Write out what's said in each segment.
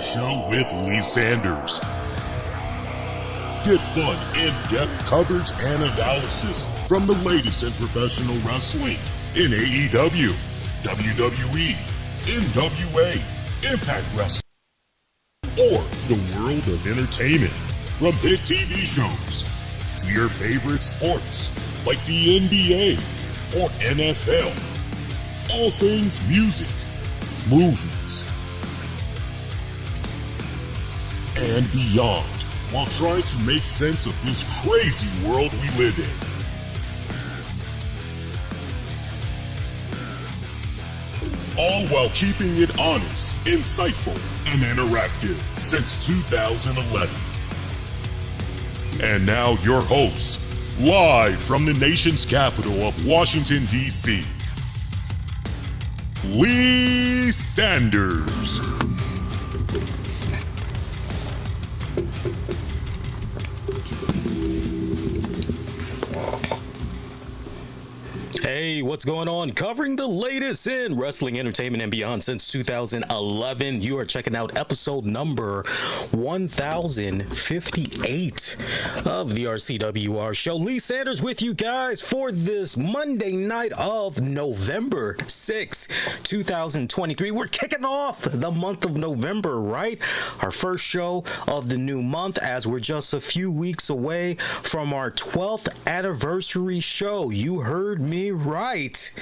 Show with Lee Sanders. Get fun, in-depth coverage and analysis from the latest in professional wrestling in AEW, WWE, NWA, Impact Wrestling, or the world of entertainment. From hit TV shows to your favorite sports like the NBA or NFL. All things music, movies, and beyond, while trying to make sense of this crazy world we live in. All while keeping it honest, insightful, and interactive since 2011. And now your host, live from the nation's capital of Washington, D.C., Lee Sanders. Hey, what's going on? Covering the latest in wrestling, entertainment, and beyond since 2011. You are checking out episode number 1058 of the RCWR show. Lee Sanders with you guys for this Monday night of November 6, 2023. We're kicking off the month of November, right? Our first show of the new month, as we're just a few weeks away from our 12th anniversary show. You heard me right.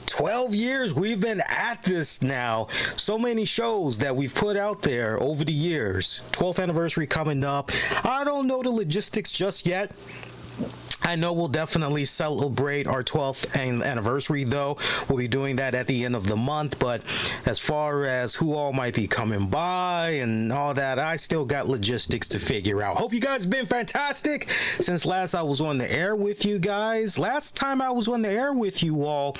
12 years we've been at this now. So many shows that we've put out there over the years. 12th anniversary coming up. I don't know the logistics just yet. I know we'll definitely celebrate our 12th anniversary, though. We'll be doing that at the end of the month. But as far as who all might be coming by and all that, I still got logistics to figure out. Hope you guys have been fantastic since last I was on the air with you guys. Last time I was on the air with you all,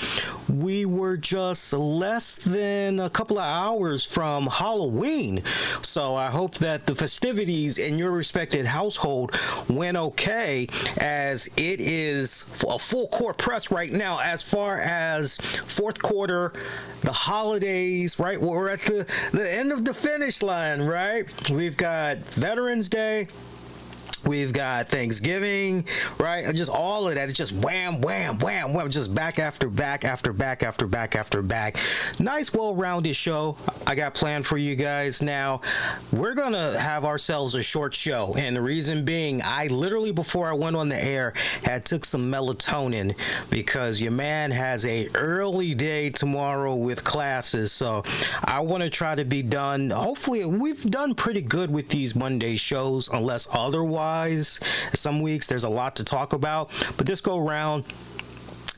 we were just less than a couple of hours from Halloween. So I hope that the festivities in your respected household went okay, as it is a full court press right now as far as fourth quarter, the holidays, right? We're at the end of the finish line, right? We've got Veterans Day. We've got Thanksgiving, right? And just all of that. It's just wham, wham, wham, wham. Just back after back after back after back after back. Nice, well-rounded show I got planned for you guys. Now, we're going to have ourselves a short show. And the reason being, I literally, before I went on the air, had took some melatonin because your man has a early day tomorrow with classes. So I want to try to be done. Hopefully, we've done pretty good with these Monday shows, unless otherwise. Some weeks there's a lot to talk about, but this go round,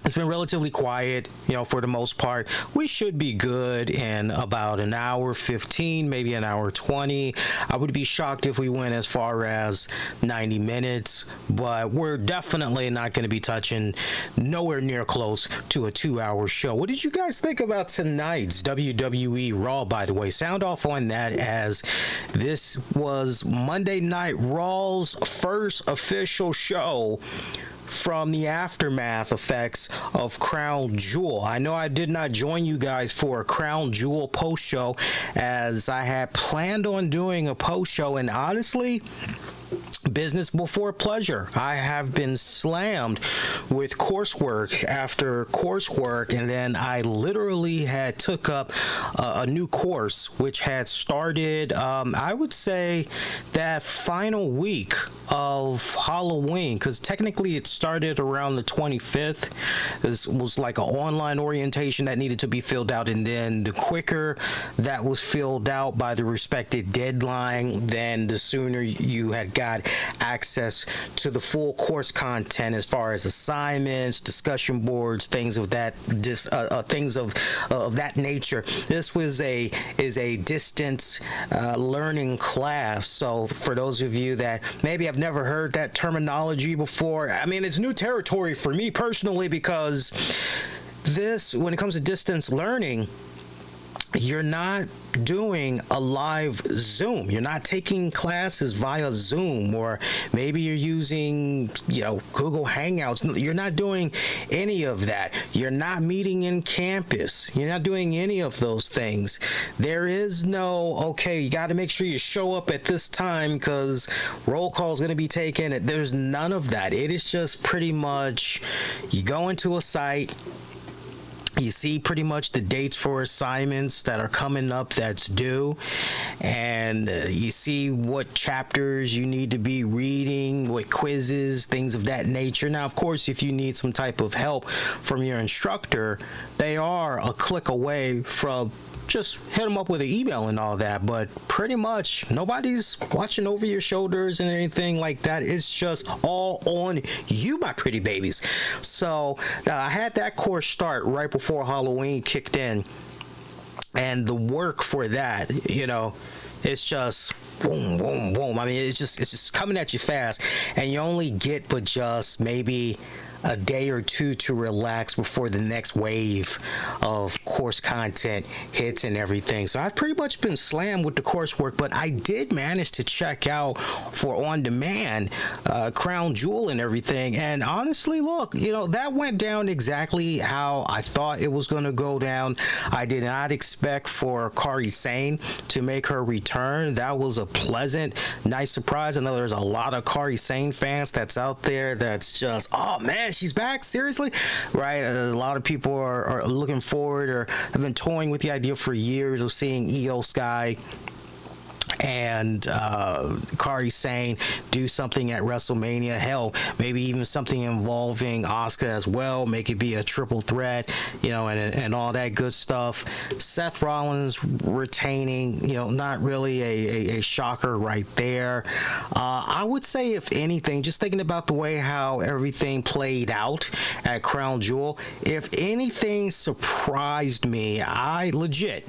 it's been relatively quiet, for the most part. We should be good in about an hour 15, maybe an hour 20. I would be shocked if we went as far as 90 minutes, but we're definitely not going to be touching nowhere near close to a 2-hour show. What did you guys think about tonight's WWE Raw, by the way? Sound off on that, as this was Monday Night Raw's first official show from the aftermath effects of Crown Jewel. I know I did not join you guys for a Crown Jewel post show, as I had planned on doing a post show, and honestly, business before pleasure. I have been slammed with coursework after coursework, and then I literally had took up a new course which had started, I would say, that final week of Halloween, because technically it started around the 25th. This was like an online orientation that needed to be filled out, and then the quicker that was filled out by the respected deadline, then the sooner you had got access to the full course content, as far as assignments, discussion boards, things of that that nature. This was a distance learning class. So for those of you that maybe have never heard that terminology before, I mean, it's new territory for me personally, because this, when it comes to distance learning, you're not doing a live Zoom. You're not taking classes via Zoom, or maybe you're using, Google Hangouts. You're not doing any of that. You're not meeting in campus. You're not doing any of those things. There is no, okay, you got to make sure you show up at this time because roll call is going to be taken. There's none of that. It is just pretty much you go into a site, you see pretty much the dates for assignments that are coming up that's due, and you see what chapters you need to be reading, what quizzes, things of that nature. Now, of course, if you need some type of help from your instructor, they are a click away from just hit them up with an email and all that, but pretty much nobody's watching over your shoulders and anything like that. It's just all on you, my pretty babies. So I had that course start right before Halloween kicked in, and the work for that, it's just boom, boom, boom. I mean, it's just coming at you fast, and you only get but just maybe a day or two to relax before the next wave of course content hits and everything. So I've pretty much been slammed with the coursework, but I did manage to check out for on demand Crown Jewel and everything. And honestly, look, that went down exactly how I thought it was going to go down. I did not expect for Kairi Sane to make her return. That was a pleasant, nice surprise. I know there's a lot of Kairi Sane fans that's out there that's just, oh man, she's back, seriously, right? A lot of people are looking forward or have been toying with the idea for years of seeing Io Sky and Kairi Sane do something at WrestleMania. Hell, maybe even something involving Asuka as well. Make it be a triple threat, and all that good stuff. Seth Rollins retaining, not really a shocker right there. I would say, if anything, just thinking about the way how everything played out at Crown Jewel, if anything surprised me, I legit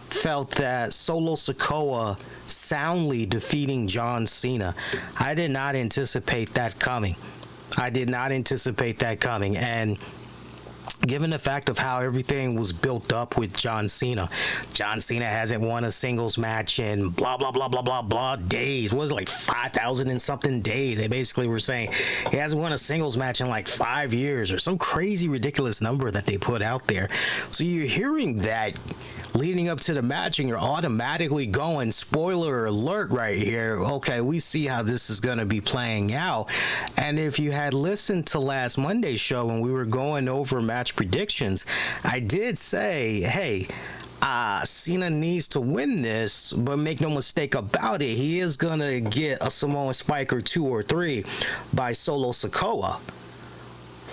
felt that Solo Sikoa soundly defeating John Cena. I did not anticipate that coming. And given the fact of how everything was built up with John Cena hasn't won a singles match in blah, blah, blah, blah, blah, blah days. What was it, like 5,000 and something days? They basically were saying he hasn't won a singles match in like 5 years or some crazy, ridiculous number that they put out there. So you're hearing that leading up to the match, and you're automatically going, spoiler alert right here, okay, we see how this is going to be playing out. And if you had listened to last Monday's show when we were going over match predictions, I did say, hey, Cena needs to win this, but make no mistake about it, he is going to get a Samoan Spike or 2 or 3 by Solo Sikoa.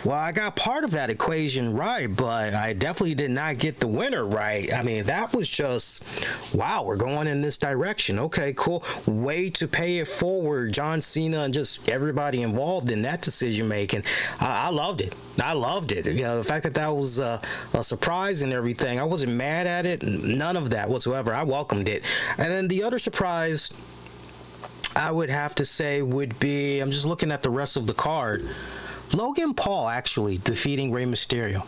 Well, I got part of that equation right, but I definitely did not get the winner right. I mean, that was just, wow, we're going in this direction. Okay, cool. Way to pay it forward, John Cena and just everybody involved in that decision making. I loved it. The fact that was a surprise and everything, I wasn't mad at it. None of that whatsoever. I welcomed it. And then the other surprise, I would have to say, would be, I'm just looking at the rest of the card, Logan Paul actually defeating Rey Mysterio.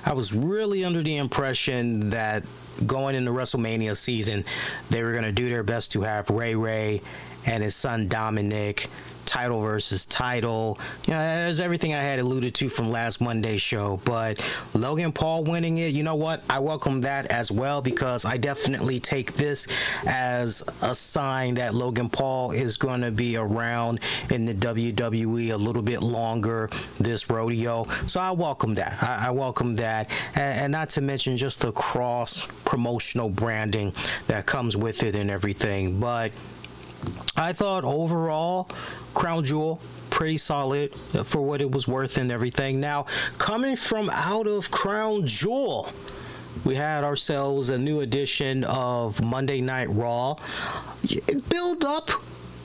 I was really under the impression that going into WrestleMania season, they were going to do their best to have Ray and his son Dominic, title versus title. There's everything I had alluded to from last Monday's show, but Logan Paul winning it, you know what? I welcome that as well, because I definitely take this as a sign that Logan Paul is going to be around in the WWE a little bit longer this rodeo. So I welcome that. I welcome that. And not to mention just the cross promotional branding that comes with it and everything. But I thought overall, Crown Jewel, pretty solid for what it was worth and everything. Now, coming from out of Crown Jewel, we had ourselves a new edition of Monday Night Raw. Build up,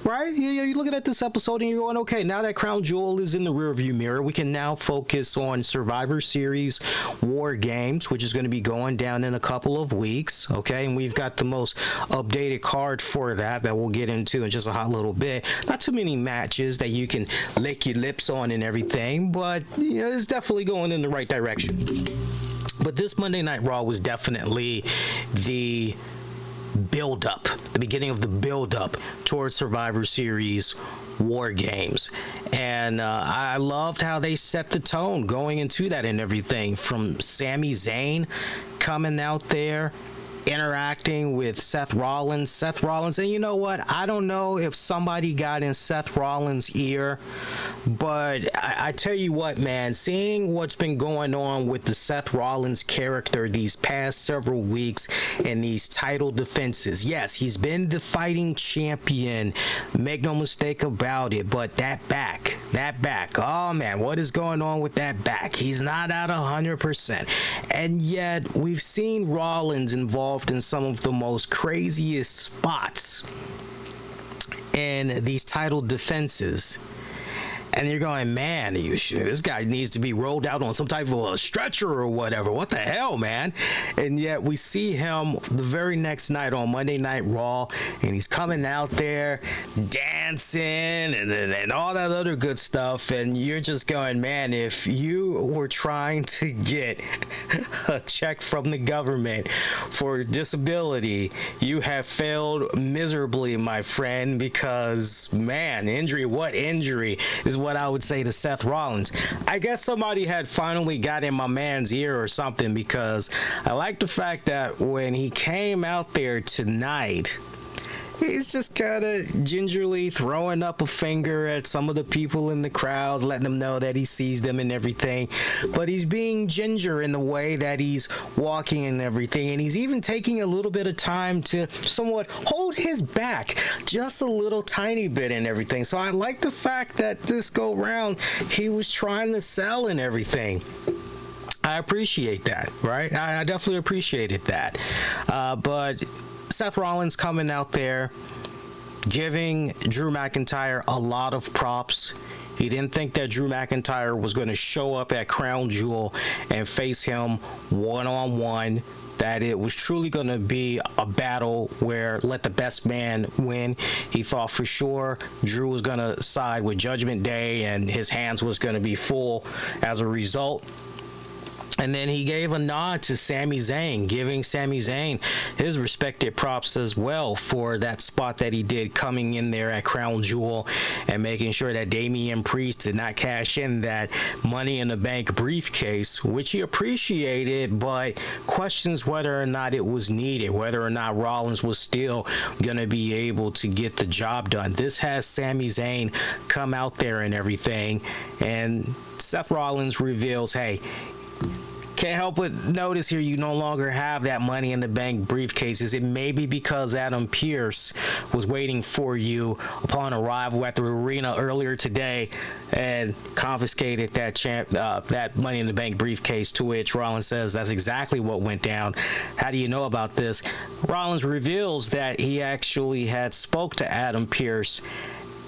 right? You're looking at this episode and you're going, okay, now that Crown Jewel is in the rearview mirror, we can now focus on Survivor Series War Games, which is going to be going down in a couple of weeks, okay? And we've got the most updated card for that we'll get into in just a hot little bit. Not too many matches that you can lick your lips on and everything, but it's definitely going in the right direction. But this Monday Night Raw was definitely the build-up, the beginning of the build-up towards Survivor Series War Games. And I loved how they set the tone going into that and everything, from Sami Zayn coming out there interacting with Seth Rollins. And you know what? I don't know if somebody got in Seth Rollins' ear, but I tell you what, man, seeing what's been going on with the Seth Rollins character these past several weeks and these title defenses. Yes, he's been the fighting champion. Make no mistake about it, but that back, oh man, what is going on with that back? He's not at 100%. And yet we've seen Rollins involved in some of the most craziest spots in these title defenses. And you're going, man, this guy needs to be rolled out on some type of a stretcher or whatever. What the hell, man? And yet we see him the very next night on Monday Night Raw, and he's coming out there dancing and all that other good stuff. And you're just going, man, if you were trying to get a check from the government for disability, you have failed miserably, my friend, because, man, what injury is what I would say to Seth Rollins. I guess somebody had finally got in my man's ear or something, because I like the fact that when he came out there tonight, he's just kind of gingerly throwing up a finger at some of the people in the crowds, letting them know that he sees them and everything. But he's being ginger in the way that he's walking and everything. And he's even taking a little bit of time to somewhat hold his back just a little tiny bit and everything. So I like the fact that this go round, he was trying to sell and everything. I appreciate that, right? I definitely appreciated that. But Seth Rollins coming out there, giving Drew McIntyre a lot of props. He didn't think that Drew McIntyre was going to show up at Crown Jewel and face him one-on-one, that it was truly going to be a battle where let the best man win. He thought for sure Drew was going to side with Judgment Day and his hands was going to be full as a result. And then he gave a nod to Sami Zayn, giving Sami Zayn his respected props as well for that spot that he did coming in there at Crown Jewel and making sure that Damian Priest did not cash in that Money in the Bank briefcase, which he appreciated, but questions whether or not it was needed, whether or not Rollins was still going to be able to get the job done. This has Sami Zayn come out there and everything, and Seth Rollins reveals, hey, can't help but notice here you no longer have that Money in the Bank briefcases. It may be because Adam Pearce was waiting for you upon arrival at the arena earlier today and confiscated that Money in the Bank briefcase, to which Rollins says that's exactly what went down. How do you know about this? Rollins reveals that he actually had spoke to Adam Pearce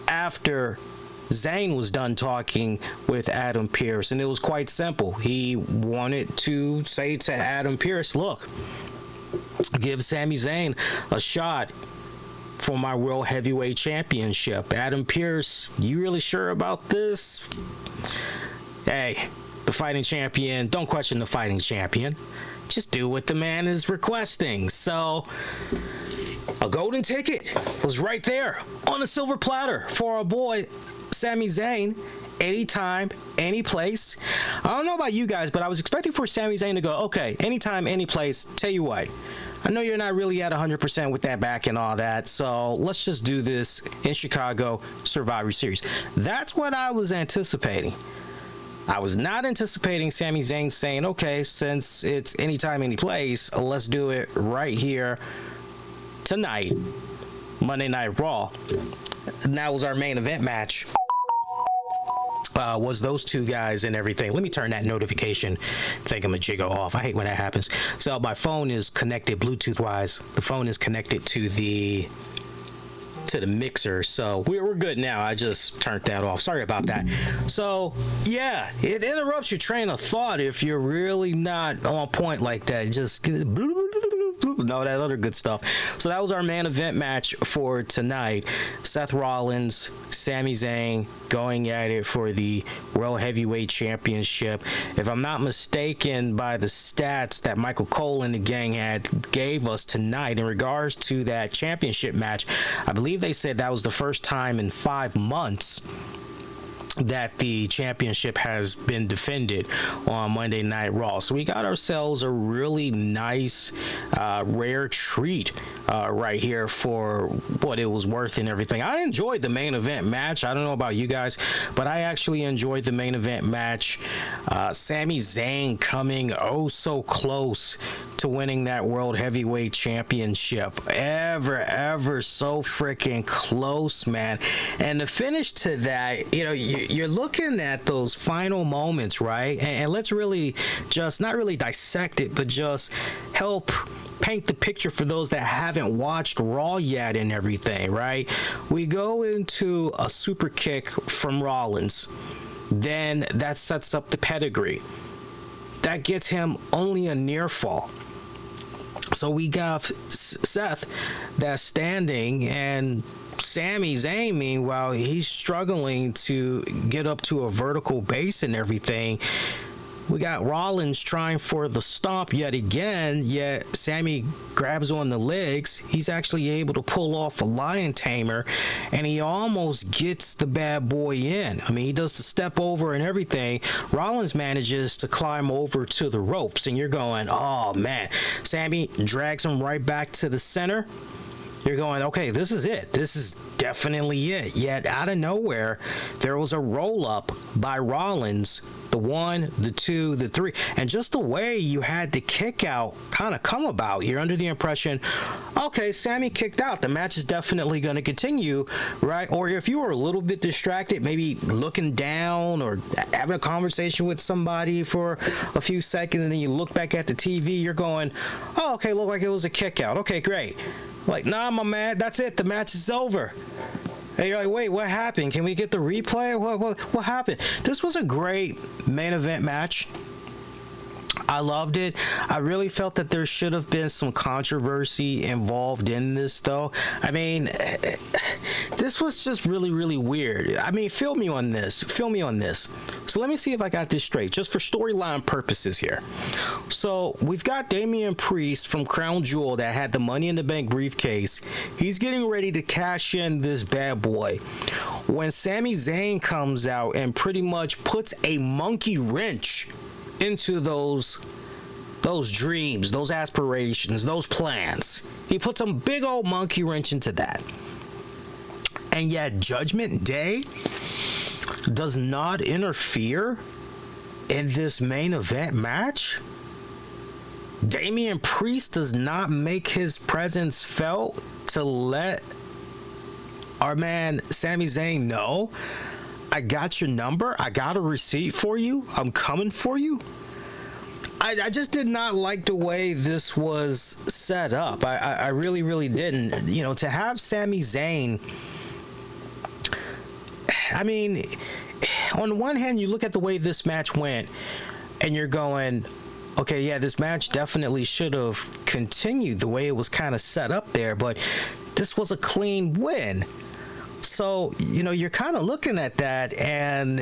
after Zayn was done talking with Adam Pearce, and it was quite simple. He wanted to say to Adam Pearce, look, give Sami Zayn a shot for my World Heavyweight Championship. Adam Pearce, you really sure about this? Hey, the fighting champion, don't question the fighting champion. Just do what the man is requesting. So a golden ticket was right there on a silver platter for our boy Sami Zayn, anytime, any place. I don't know about you guys, but I was expecting for Sami Zayn to go, okay, anytime, any place. Tell you what, I know you're not really at 100% with that back and all that, so let's just do this in Chicago Survivor Series. That's what I was anticipating. I was not anticipating Sami Zayn saying, okay, since it's anytime, any place, let's do it right here tonight, Monday Night Raw. And that was our main event match. Was those two guys and everything. Let me turn that notification thingamajigger off. I hate when that happens. So my phone is connected Bluetooth wise. The phone is connected to the mixer, so we're good now. I just turned that off. Sorry about that. So yeah, it interrupts your train of thought if you're really not on point like that. Just No, that other good stuff. So that was our main event match for tonight. Seth Rollins, Sami Zayn going at it for the World Heavyweight Championship. If I'm not mistaken by the stats that Michael Cole and the gang gave us tonight in regards to that championship match, I believe they said that was the first time in 5 months that the championship has been defended on Monday Night Raw. So we got ourselves a really nice, rare treat right here for what it was worth and everything. I enjoyed the main event match. I don't know about you guys, but I actually enjoyed the main event match. Sami Zayn coming oh so close to winning that World Heavyweight Championship. Ever so freaking close, man. And the finish to that, you know, you're looking at those final moments, right? And let's really just not really dissect it, but just help paint the picture for those that haven't watched Raw yet and everything, right? We go into a super kick from Rollins. Then that sets up the pedigree. That gets him only a near fall. So we got Seth that's standing, and Sami Zayn, meanwhile, he's struggling to get up to a vertical base and everything. We got Rollins trying for the stomp yet again, yet Sami grabs on the legs. He's actually able to pull off a lion tamer, and he almost gets the bad boy in. I mean, he does the step over and everything. Rollins manages to climb over to the ropes, and you're going, oh man. Sami drags him right back to the center. You're going, okay, this is it. This is definitely it. Yet out of nowhere, there was a roll-up by Rollins. The 1, the 2, the 3. And just the way you had the kick out kind of come about, you're under the impression, okay, Sami kicked out. The match is definitely going to continue, right? Or if you were a little bit distracted, maybe looking down or having a conversation with somebody for a few seconds, and then you look back at the TV, you're going, oh, okay, looked like it was a kick out. Okay, great. Like, nah, my man, that's it. The match is over. And you're like, wait, what happened? Can we get the replay? What happened? This was a great main event match. I loved it. I really felt that there should have been some controversy involved in this, though. I mean, this was just really, really weird. I mean, fill me on this. So let me see if I got this straight, just for storyline purposes here. So we've got Damian Priest from Crown Jewel that had the Money in the Bank briefcase. He's getting ready to cash in this bad boy when Sami Zayn comes out and pretty much puts a monkey wrench into those dreams, those aspirations, those plans. He puts a big old monkey wrench into that. And yet Judgment Day does not interfere in this main event match. Damian Priest does not make his presence felt to let our man Sami Zayn know, I got your number. I got a receipt for you. I'm coming for you. I just did not like the way this was set up. I really, really didn't. You know, to have Sami Zayn, I mean, on the one hand, you look at the way this match went, and you're going, okay, yeah, this match definitely should have continued the way it was kind of set up there, but this was a clean win. So, you know, you're kind of looking at that, and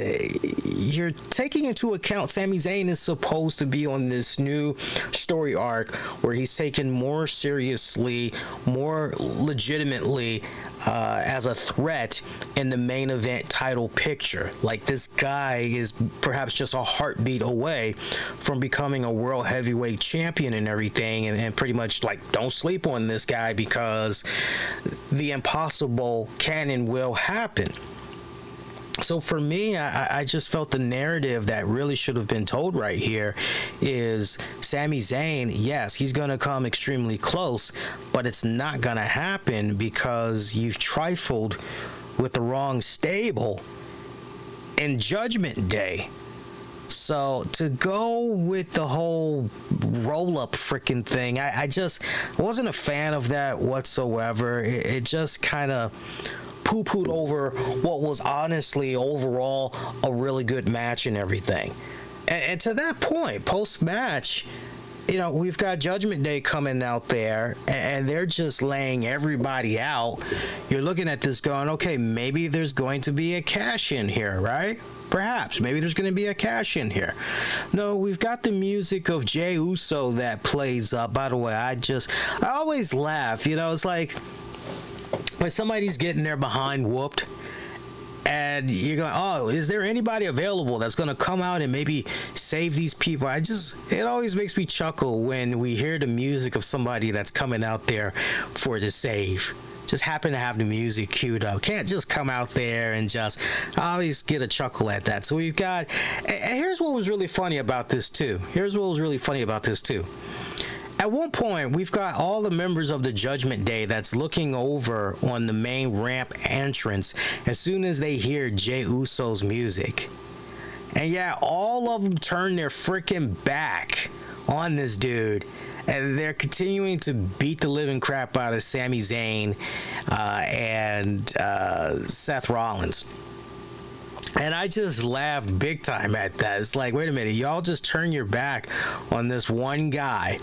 you're taking into account Sami Zayn is supposed to be on this new story arc where he's taken more seriously, more legitimately as a threat in the main event title picture. Like, this guy is perhaps just a heartbeat away from becoming a world heavyweight champion and everything, and pretty much like, don't sleep on this guy because the impossible can and will happen. So for me, I just felt the narrative that really should have been told right here is Sami Zayn, yes, he's going to come extremely close, but it's not going to happen because you've trifled with the wrong stable in Judgment Day. So to go with the whole roll-up freaking thing, I just wasn't a fan of that whatsoever. It just kind of poo-pooed over what was honestly overall a really good match and everything. And to that point, post-match, we've got Judgment Day coming out there, and they're just laying everybody out. You're looking at this going, okay, maybe there's going to be a cash in here, right? Perhaps. Maybe there's going to be a cash in here. No, we've got the music of Jey Uso that plays up. By the way, I always laugh. It's like when somebody's getting their behind whooped, and you're going, oh, is there anybody available that's going to come out and maybe save these people? It always makes me chuckle when we hear the music of somebody that's coming out there for the save. Just happen to have the music queued up. Can't just come out there and I always get a chuckle at that. So we've got, and here's what was really funny about this too. At one point, we've got all the members of the Judgment Day that's looking over on the main ramp entrance as soon as they hear Jey Uso's music. And yeah, all of them turn their freaking back on this dude. And they're continuing to beat the living crap out of Sami Zayn and Seth Rollins. And I just laughed big time at that. It's like, wait a minute, y'all just turn your back on this one guy,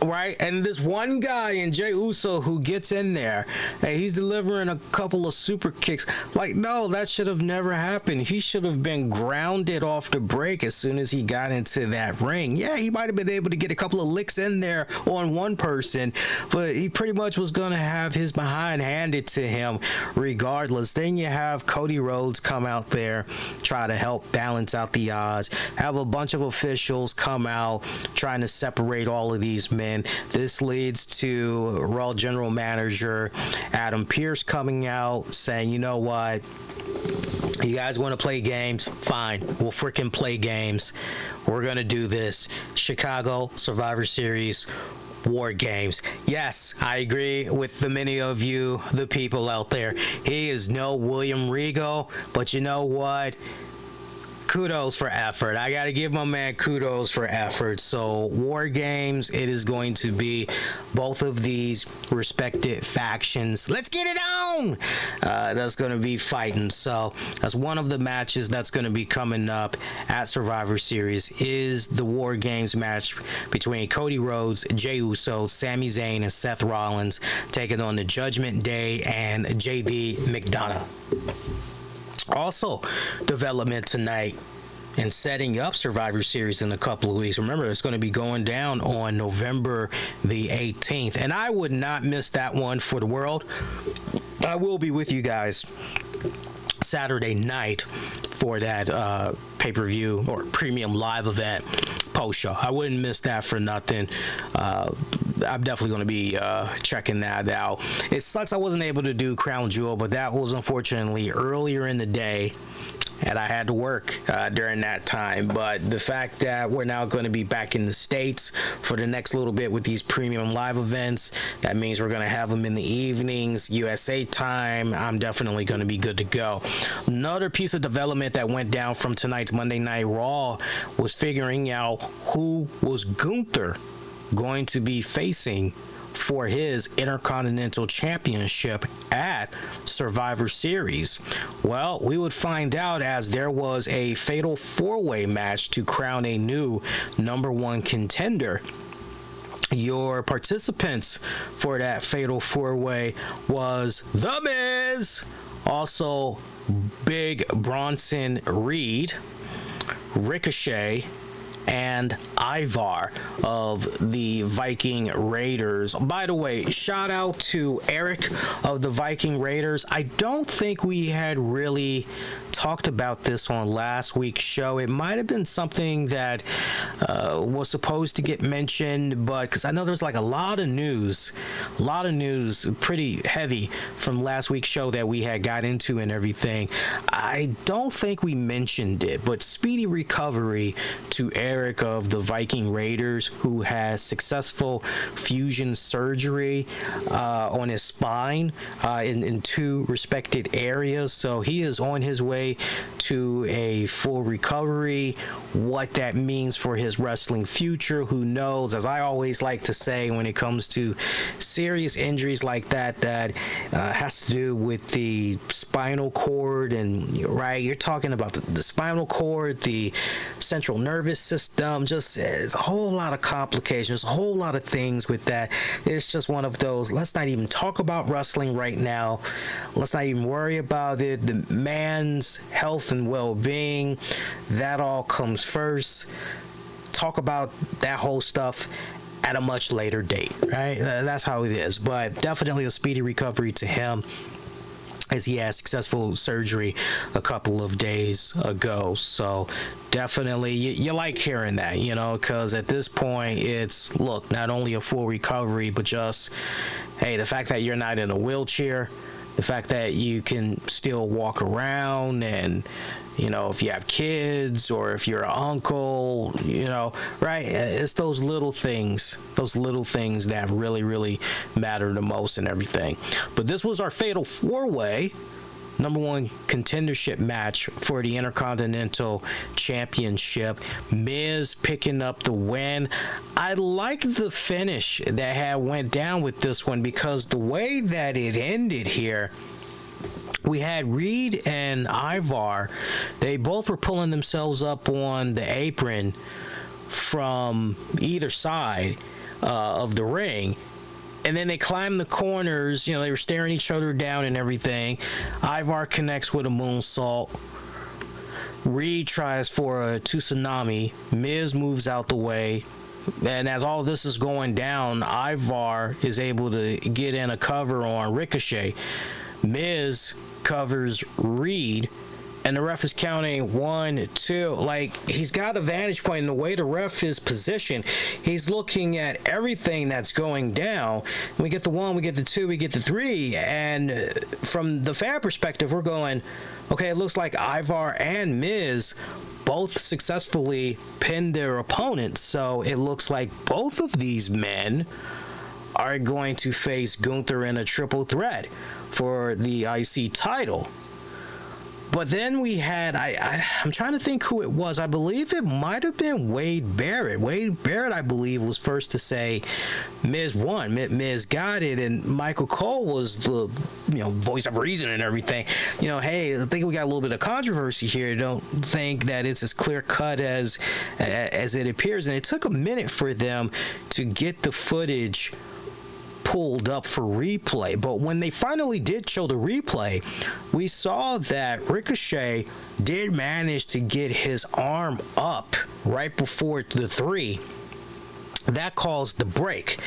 right? And this one guy in Jey Uso who gets in there, and he's delivering a couple of super kicks. Like, no, that should have never happened. He should have been grounded off the break as soon as he got into that ring. Yeah, he might have been able to get a couple of licks in there on one person, but he pretty much was going to have his behind handed to him regardless. Then you have Cody Rhodes come out there, try to help balance out the odds, have a bunch of officials come out trying to separate all of these men. This leads to Raw General Manager Adam Pearce coming out saying, you know what, you guys want to play games? Fine, we'll freaking play games. We're going to do this. Chicago Survivor Series War Games. Yes, I agree with the many of you, the people out there. He is no William Regal, but you know what? Kudos for effort. I got to give my man kudos for effort. So, War Games, it is going to be both of these respected factions. Let's get it on! That's going to be fighting. So, that's one of the matches that's going to be coming up at Survivor Series is the War Games match between Cody Rhodes, Jey Uso, Sami Zayn, and Seth Rollins taking on the Judgment Day and JD McDonough. Also, development tonight and setting up Survivor Series in a couple of weeks. Remember, it's going to be going down on November the 18th, and I would not miss that one for the world. I will be with you guys Saturday night for that pay-per-view or premium live event post-show. I wouldn't miss that for nothing. I'm definitely going to be checking that out. It sucks I wasn't able to do Crown Jewel, but that was unfortunately earlier in the day, and I had to work during that time. But the fact that we're now going to be back in the States for the next little bit with these premium live events, that means we're going to have them in the evenings, USA time. I'm definitely going to be good to go. Another piece of development that went down from tonight's Monday Night Raw was figuring out who was Gunther going to be facing for his Intercontinental Championship at Survivor Series. Well, we would find out as there was a fatal four-way match to crown a new number one contender. Your participants for that fatal four-way was The Miz, also Big Bronson Reed, Ricochet, and Ivar of the Viking Raiders. By the way, shout out to Eric of the Viking Raiders. I don't think we had really talked about this on last week's show. It might have been something that was supposed to get mentioned, but because I know there's like a lot of news, pretty heavy from last week's show that we had got into and everything. I don't think we mentioned it, but speedy recovery to Eric of the Viking Raiders, who has successful fusion surgery on his spine in two respected areas. So he is on his way way to a full recovery. What that means for his wrestling future, who knows? As I always like to say, when it comes to serious injuries like that has to do with the spinal cord, and right, you're talking about the spinal cord, the central nervous system, just it's a whole lot of complications, a whole lot of things with that. It's just one of those, let's not even talk about wrestling right now. Let's not even worry about it. The man's health and well-being, that all comes first. Talk about that whole stuff at a much later date, right? That's how it is. But definitely a speedy recovery to him, as he had successful surgery a couple of days ago. So definitely you like hearing that, because at this point it's, look, not only a full recovery, but just, hey, the fact that you're not in a wheelchair, the fact that you can still walk around, and if you have kids or if you're an uncle, right? It's those little things that really, really matter the most and everything. But this was our fatal four-way number one contendership match for the Intercontinental Championship. Miz picking up the win. I like the finish that had went down with this one, because the way that it ended here, we had Reed and Ivar. They both were pulling themselves up on the apron from either side of the ring. And then they climbed the corners. They were staring each other down and everything. Ivar connects with a moonsault. Reed tries for a tsunami. Miz moves out the way. And as all of this is going down, Ivar is able to get in a cover on Ricochet. Miz covers Reed, and the ref is counting 1, 2. Like, he's got a vantage point in the way the ref is positioned. He's looking at everything that's going down. We get the 1, we get the 2, we get the 3, and from the fan perspective, we're going, okay, it looks like Ivar and Miz both successfully pinned their opponents, so it looks like both of these men are going to face Gunther in a triple threat for the IC title. But then we had, I'm trying to think who it was. I believe it might have been Wade Barrett. Wade Barrett, I believe, was first to say Miz won. Miz got it, and Michael Cole was the voice of reason and everything. Hey, I think we got a little bit of controversy here. Don't think that it's as clear cut as it appears. And it took a minute for them to get the footage pulled up for replay, but when they finally did show the replay, we saw that Ricochet did manage to get his arm up right before the 3. That caused the break.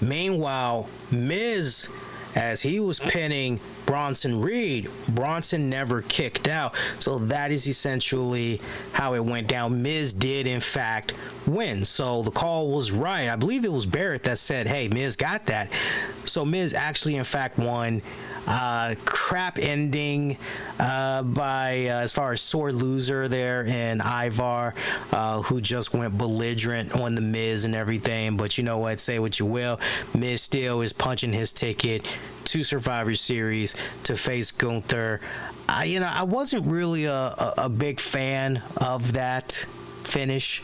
Meanwhile, Miz, as he was pinning Bronson Reed, Bronson never kicked out. So that is essentially how it went down. Miz did, in fact, win. So the call was right. I believe it was Barrett that said, hey, Miz got that. So Miz actually, in fact, won. Crap ending by as far as sore loser there, and Ivar, who just went belligerent on the Miz and everything. But you know what? Say what you will. Miz still is punching his ticket to Survivor Series to face Gunther. I wasn't really a big fan of that finish.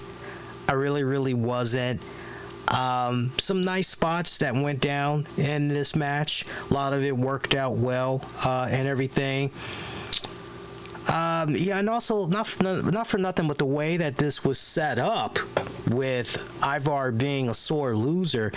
I really wasn't. Some nice spots that went down in this match. A lot of it worked out well and everything. And also not for nothing, but the way that this was set up with Ivar being a sore loser,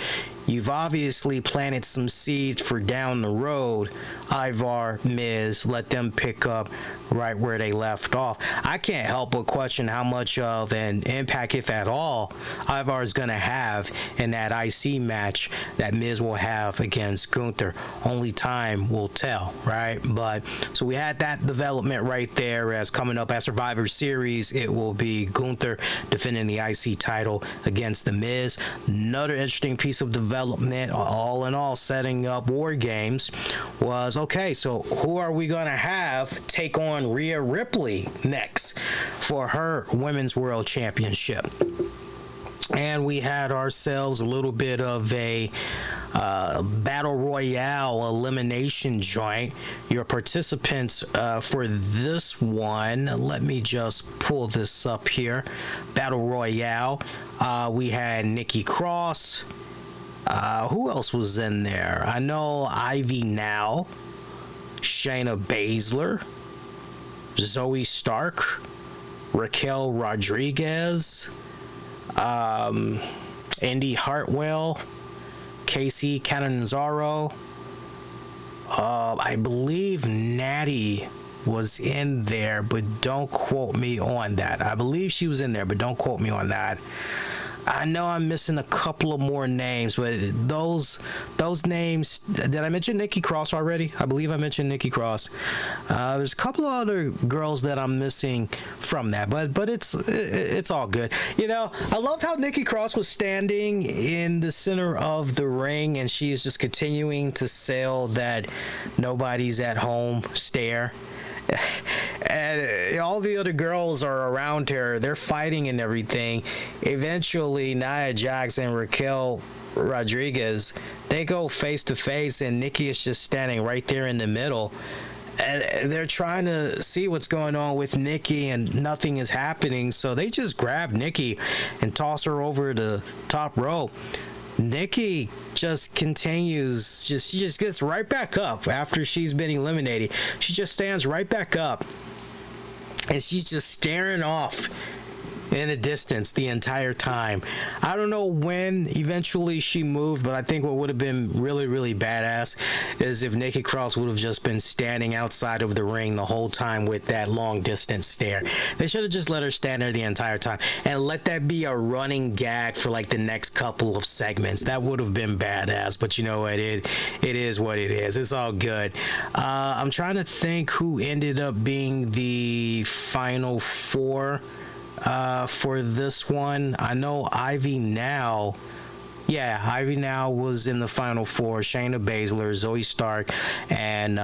you've obviously planted some seeds for down the road. Ivar, Miz, let them pick up right where they left off. I can't help but question how much of an impact, if at all, Ivar is going to have in that IC match that Miz will have against Gunther. Only time will tell, right? But so we had that development right there. As coming up at Survivor Series, it will be Gunther defending the IC title against the Miz. Another interesting piece of development, all in all, setting up War Games, was okay, so who are we going to have take on Rhea Ripley next for her Women's World Championship? And we had ourselves a little bit of a Battle Royale elimination joint. Your participants for this one, let me just pull this up here. Battle Royale, we had Nikki Cross. Who else was in there? I know Ivy Now, Shayna Baszler, Zoe Stark, Raquel Rodriguez, Indy Hartwell, Casey Catanzaro. I believe Natty was in there, but don't quote me on that. I believe she was in there, but don't quote me on that. I know I'm missing a couple of more names, but those names, did I mention Nikki Cross already? I believe I mentioned Nikki Cross. There's a couple of other girls that I'm missing from that, but it's all good. You know, I loved how Nikki Cross was standing in the center of the ring, and she is just continuing to sell that nobody's at home stare. And all the other girls are around her. They're fighting and everything. Eventually, Nia Jax and Raquel Rodriguez, they go face to face, and Nikki is just standing right there in the middle. And they're trying to see what's going on with Nikki, and nothing is happening. So they just grab Nikki and toss her over the top rope. Nikki just continues, she just gets right back up after she's been eliminated. She just stands right back up, and she's just staring off in the distance the entire time. I don't know when eventually she moved, but I think what would have been really, really badass is if Nikki Cross would have just been standing outside of the ring the whole time with that long distance stare. They should have just let her stand there the entire time and let that be a running gag for like the next couple of segments. That would have been badass, but you know what, it is what it is. It's all good. I'm trying to think who ended up being the final four for this one. I know Ivy Now was in the final four. Shayna Baszler, Zoe Stark, and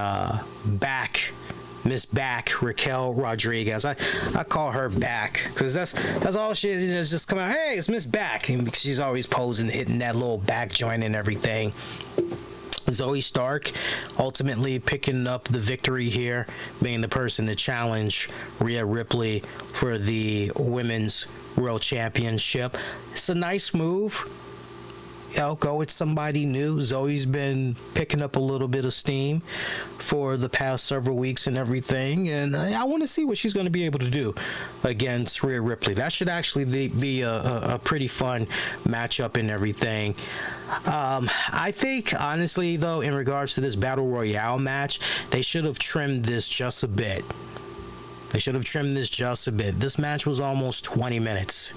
Miss Back, Raquel Rodriguez. I call her Back because that's all she is. Just come out, hey, it's Miss Back, and she's always posing, hitting that little back joint and everything. Zoe Stark ultimately picking up the victory here, being the person to challenge Rhea Ripley for the Women's World Championship. It's a nice move. You know, go with somebody new. Zoe's been picking up a little bit of steam for the past several weeks and everything, and I want to see what she's going to be able to do against Rhea Ripley. That should actually be a pretty fun matchup and everything. I think, honestly, though, in regards to this Battle Royale match, they should have trimmed this just a bit. This match was almost 20 minutes.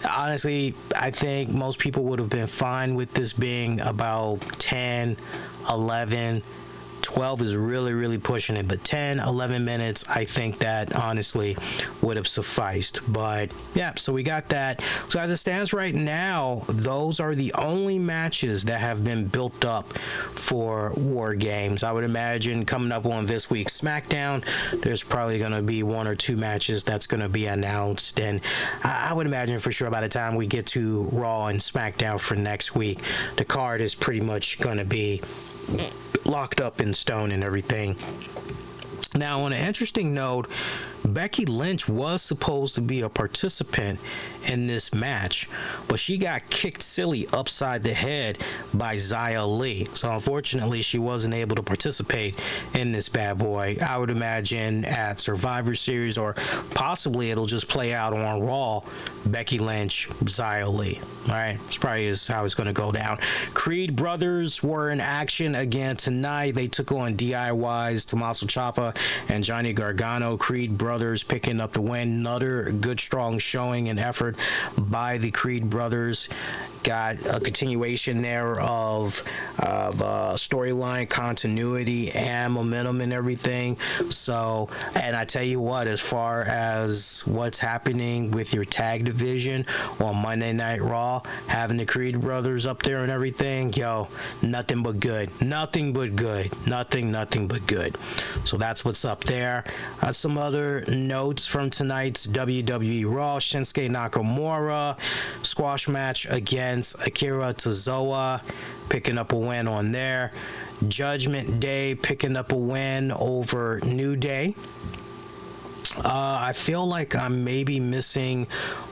Honestly, I think most people would have been fine with this being about 10, 11, 12 is really, really pushing it, but 10, 11 minutes, I think that honestly would have sufficed. But yeah, so we got that. So as it stands right now, those are the only matches that have been built up for War Games. I would imagine coming up on this week's SmackDown, there's probably going to be one or two matches that's going to be announced, and I would imagine for sure by the time we get to Raw and SmackDown for next week, the card is pretty much going to be locked up in stone and everything. Now, on an interesting note, Becky Lynch was supposed to be a participant in this match, but she got kicked silly upside the head by Xia Li. So unfortunately, she wasn't able to participate in this bad boy. I would imagine at Survivor Series, or possibly it'll just play out on Raw, Becky Lynch, Xia Li. All right, it's probably how it's going to go down. Creed brothers were in action again tonight. They took on DIY's Tommaso Ciampa and Johnny Gargano. Creed brothers picking up the win. Another good, strong showing and effort by the Creed brothers. Got a continuation there of storyline continuity and momentum and everything. So, and I tell you what, as far as what's happening with your tag division on Monday Night Raw, having the Creed brothers up there and everything, nothing but good. Nothing but good. Nothing but good. So that's what's up there. Some other other notes from tonight's WWE Raw: Shinsuke Nakamura squash match against Akira Tozawa, picking up a win on there. Judgment Day picking up a win over New Day. I feel like I'm maybe missing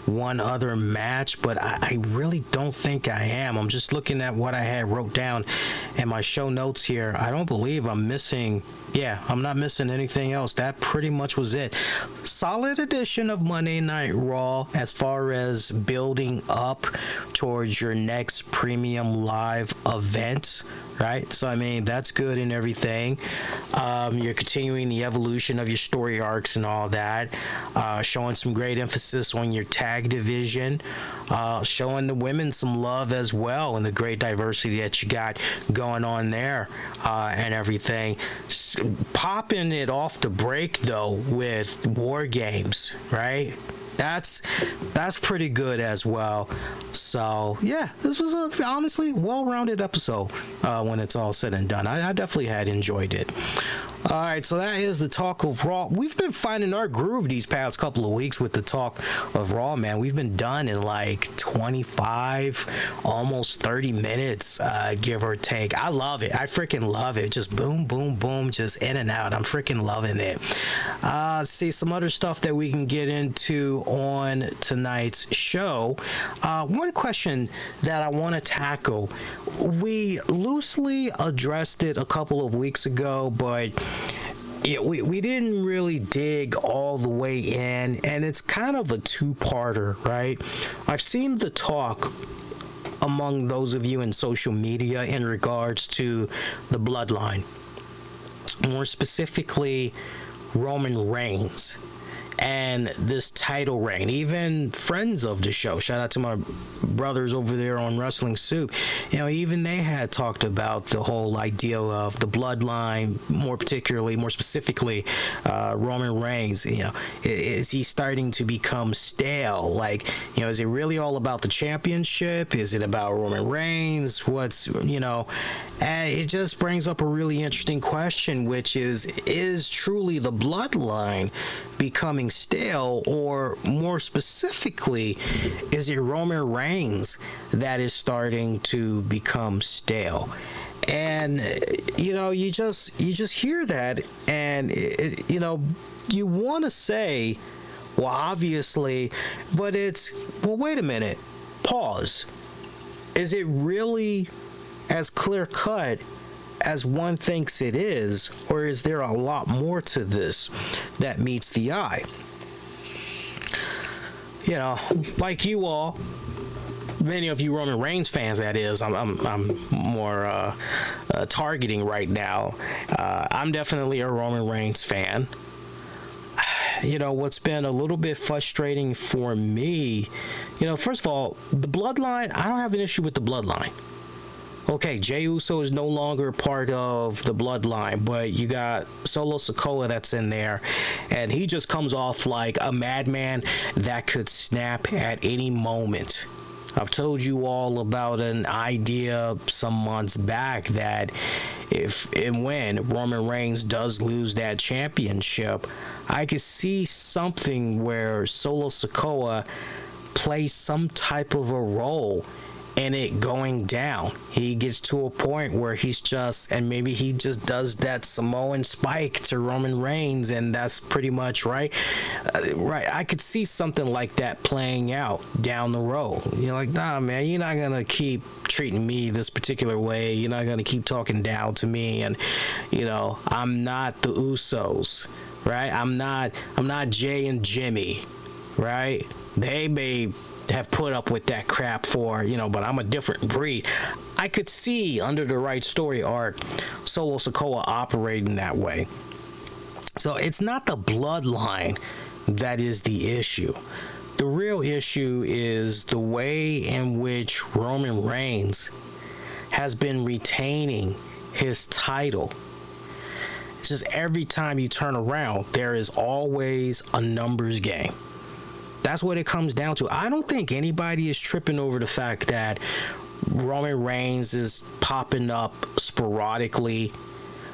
one other match, but I really don't think I am. I'm just looking at what I had wrote down in my show notes here. I don't believe I'm missing. Yeah, I'm not missing anything else. That pretty much was it. Solid edition of Monday Night Raw as far as building up towards your next premium live event, right? So, I mean, that's good and everything. You're continuing the evolution of your story arcs and all that. Showing some great emphasis on your tag division. Showing the women some love as well and the great diversity that you got going on there and everything. Popping it off the break, though, with War Games, right? That's pretty good as well. So yeah, this was a honestly well-rounded episode when it's all said and done. I definitely had enjoyed it. All right, so that is the talk of Raw. We've been finding our groove these past couple of weeks with the talk of Raw, man. We've been done in like 25, almost 30 minutes, give or take. I love it. I freaking love it. Just boom, boom, boom, just in and out. I'm freaking loving it. See some other stuff that we can get into on tonight's show. One question that I want to tackle. We loosely addressed it a couple of weeks ago, but yeah, we didn't really dig all the way in, and it's kind of a two-parter, right? I've seen the talk among those of you in social media in regards to the bloodline, more specifically Roman Reigns and this title reign. Even friends of the show, shout out to my brothers over there on Wrestling Soup, you know, even they had talked about the whole idea of the bloodline, more specifically Roman Reigns. You know, is he starting to become stale? Like, you know, is it really all about the championship? Is it about Roman Reigns? What's, you know, and it just brings up a really interesting question, which is truly the bloodline becoming stale, or more specifically, is it Roman Reigns that is starting to become stale? And you know, you just hear that, and you know, you want to say, well, obviously, but it's, well, wait a minute, pause. Is it really as clear cut as one thinks it is, or is there a lot more to this that meets the eye? You know, like you all, many of you Roman Reigns fans, that is, I'm more targeting right now. I'm definitely a Roman Reigns fan. You know, what's been a little bit frustrating for me, you know, first of all, the bloodline, I don't have an issue with the bloodline. Okay, Jey Uso is no longer part of the bloodline, but you got Solo Sikoa that's in there, and he just comes off like a madman that could snap at any moment. I've told you all about an idea some months back that if and when Roman Reigns does lose that championship, I could see something where Solo Sikoa plays some type of a role in it going down. He gets to a point where he's just, and maybe he just does that Samoan spike to Roman Reigns, and that's pretty much right. I could see something like that playing out down the road. You're like, nah, man, you're not gonna keep treating me this particular way. You're not gonna keep talking down to me, and you know, I'm not the Usos, right? I'm not Jay and Jimmy, right? They may have put up with that crap for, you know, but I'm a different breed. I could see, under the right story arc, Solo Sikoa operating that way. So it's not the bloodline that is the issue. The real issue is the way in which Roman Reigns has been retaining his title. It's just every time you turn around, there is always a numbers game. That's what it comes down to. I don't think anybody is tripping over the fact that Roman Reigns is popping up sporadically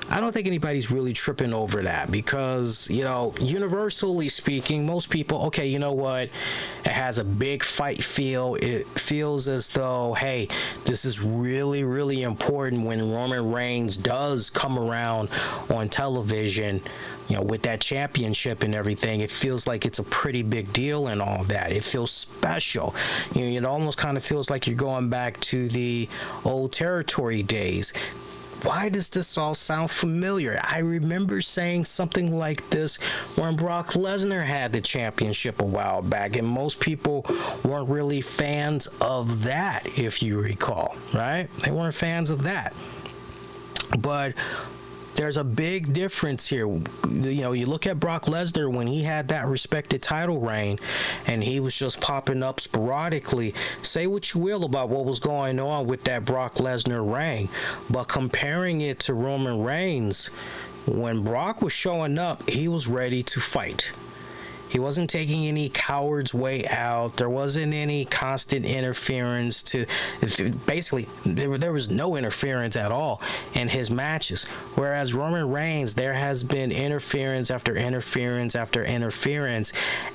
I don't think anybody's really tripping over that because, universally speaking, most people, okay, you know what? It has a big fight feel. It feels as though, hey, this is really, really important when Roman Reigns does come around on television, with that championship and everything. It feels like it's a pretty big deal and all that. It feels special. It almost kind of feels like you're going back to the old territory days. Why does this all sound familiar? I remember saying something like this when Brock Lesnar had the championship a while back, and most people weren't really fans of that, if you recall, right? They weren't fans of that. But there's a big difference here. You look at Brock Lesnar when he had that respected title reign and he was just popping up sporadically. Say what you will about what was going on with that Brock Lesnar reign, but comparing it to Roman Reigns, when Brock was showing up, he was ready to fight. He wasn't taking any coward's way out. There wasn't any constant interference basically, there was no interference at all in his matches. Whereas Roman Reigns, there has been interference after interference after interference.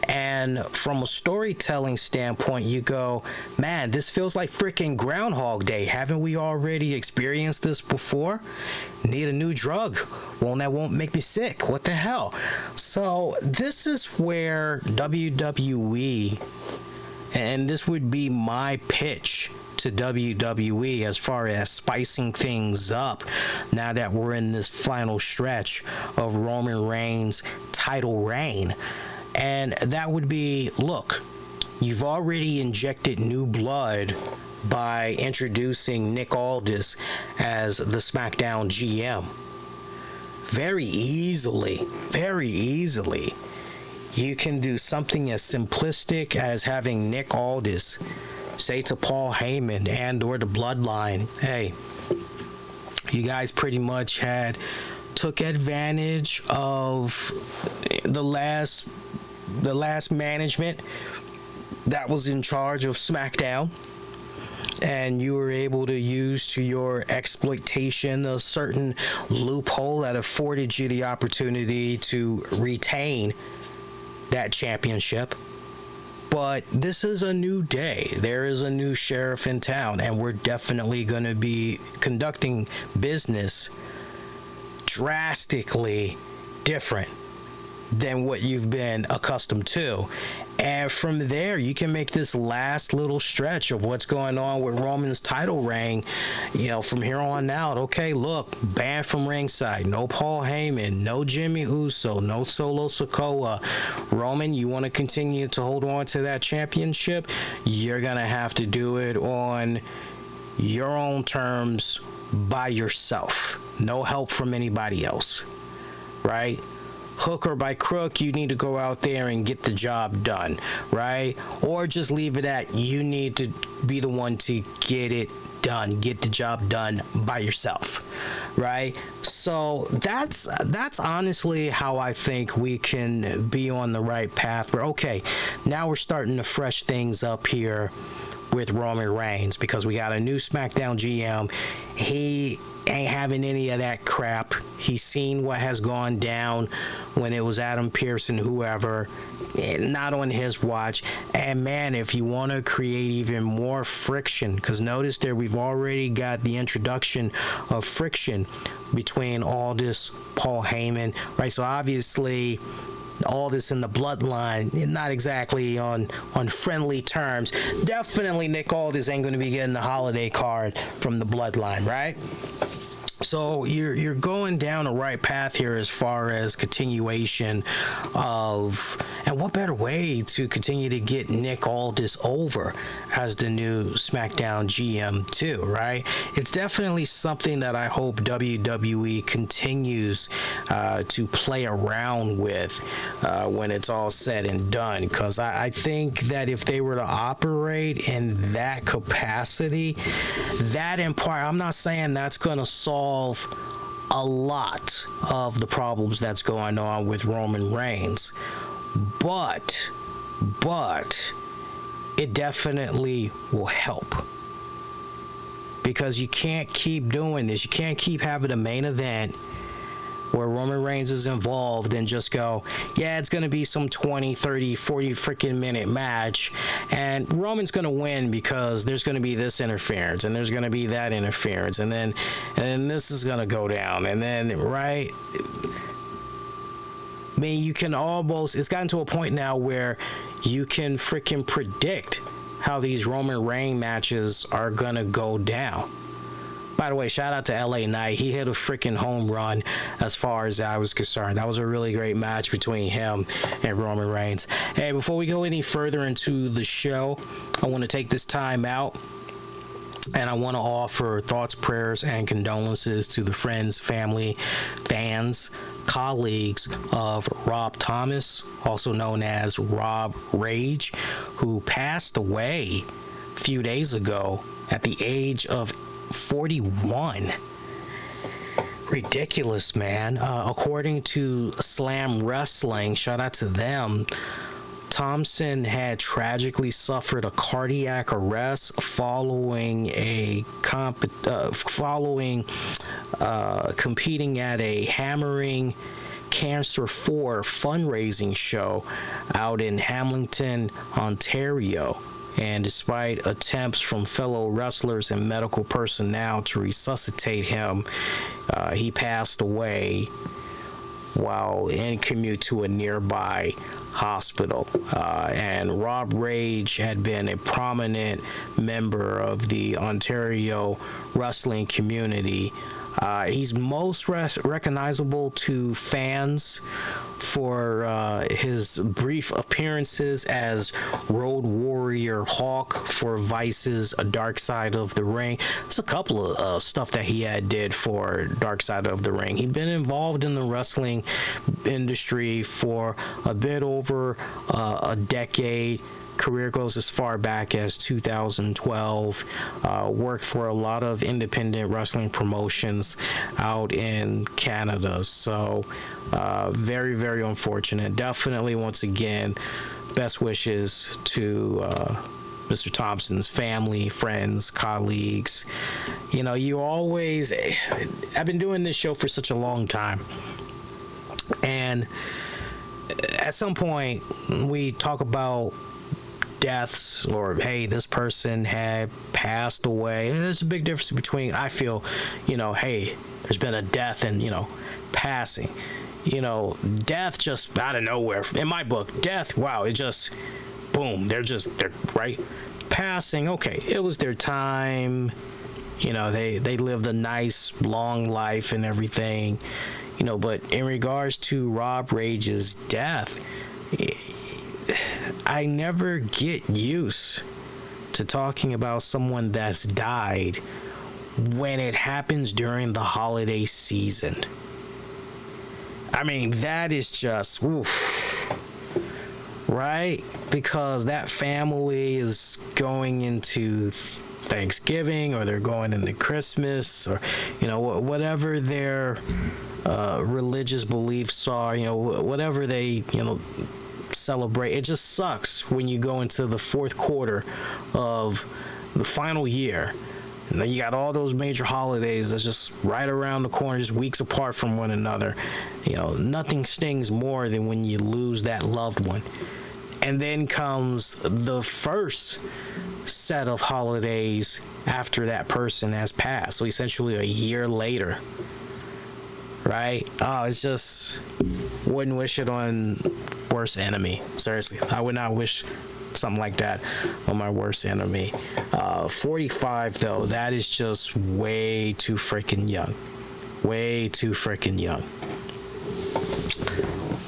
And from a storytelling standpoint, you go, man, this feels like freaking Groundhog Day. Haven't we already experienced this before? Need a new drug. Well, that won't make me sick. What the hell? So this is where WWE, and this would be my pitch to WWE as far as spicing things up now that we're in this final stretch of Roman Reigns' title reign. And that would be, look, you've already injected new blood by introducing Nick Aldis as the SmackDown GM. Very easily, you can do something as simplistic as having Nick Aldis say to Paul Heyman and or the Bloodline, hey, you guys pretty much took advantage of the last management that was in charge of SmackDown, and you were able to use to your exploitation a certain loophole that afforded you the opportunity to retain that championship. But this is a new day. There is a new sheriff in town, and we're definitely going to be conducting business drastically different than what you've been accustomed to. And from there, you can make this last little stretch of what's going on with Roman's title reign, from here on out. Okay, look, banned from ringside. No Paul Heyman, no Jimmy Uso, no Solo Sikoa. Roman, you want to continue to hold on to that championship? You're going to have to do it on your own terms by yourself. No help from anybody else, right? Hook or by crook, you need to go out there and get the job done, right? Or just leave it at, you need to be the one to get it done, get the job done by yourself, right? So that's honestly how I think we can be on the right path where, okay, now we're starting to fresh things up here with Roman Reigns because we got a new SmackDown GM. He ain't having any of that crap. He's seen what has gone down when it was Adam Pearce and whoever, not on his watch. And man, if you want to create even more friction, because notice there we've already got the introduction of friction between Aldis, Paul Heyman, right? So obviously Aldis in the Bloodline, not exactly on friendly terms. Definitely Nick Aldis ain't going to be getting the holiday card from the Bloodline, right? So you're going down the right path here as far as continuation of, and what better way to continue to get Nick Aldis over as the new SmackDown GM too, right? It's definitely something that I hope WWE continues to play around with when it's all said and done, because I think that if they were to operate in that capacity, that in part, I'm not saying that's going to solve a lot of the problems that's going on with Roman Reigns, but it definitely will help, because you can't keep doing this. You can't keep having a main event where Roman Reigns is involved and just go, yeah, it's going to be some 20, 30, 40 freaking minute match, and Roman's going to win because there's going to be this interference and there's going to be that interference, and then this is going to go down, and then, right? I mean, you can almost, it's gotten to a point now where you can freaking predict how these Roman Reigns matches are going to go down. By the way, shout out to LA Knight. He hit a freaking home run as far as I was concerned. That was a really great match between him and Roman Reigns. Hey, before we go any further into the show, I want to take this time out and I want to offer thoughts, prayers, and condolences to the friends, family, fans, colleagues of Rob Thomas, also known as Rob Rage, who passed away a few days ago at the age of 41. Ridiculous, man. According to Slam Wrestling, shout out to them, Thompson had tragically suffered a cardiac arrest following competing at a Hammering Cancer 4 fundraising show out in Hamilton, Ontario. And despite attempts from fellow wrestlers and medical personnel to resuscitate him, he passed away while in commute to a nearby hospital. And Rob Rage had been a prominent member of the Ontario wrestling community. He's most recognizable to fans for his brief appearances as Road Warrior Hawk for Vice's Dark Side of the Ring. There's a couple of stuff that he did for Dark Side of the Ring. He'd been involved in the wrestling industry for a bit over a decade. Career goes as far back as 2012. Worked for a lot of independent wrestling promotions out in Canada. So very, very unfortunate. Definitely, once again, best wishes to Mr. Thompson's family, friends, colleagues. You know, I've been doing this show for such a long time, and at some point we talk about deaths, or hey, this person had passed away, and there's a big difference between, I feel, hey, there's been a death and passing. Death just out of nowhere. In my book, death, wow, it just boom, they're right. Passing, okay, it was their time, they lived a nice long life and everything, but in regards to Rob Rage's death, I never get used to talking about someone that's died when it happens during the holiday season. I mean, that is just, right? Because that family is going into Thanksgiving, or they're going into Christmas, or, whatever their religious beliefs are, whatever they, celebrate. It just sucks when you go into the fourth quarter of the final year, and then you got all those major holidays that's just right around the corner, just weeks apart from one another. Nothing stings more than when you lose that loved one. And then comes the first set of holidays after that person has passed, so essentially a year later, right? Oh, it's just, wouldn't wish it on worst enemy. Seriously, I would not wish something like that on my worst enemy. 45 though, that is just way too freaking young. Way too freaking young.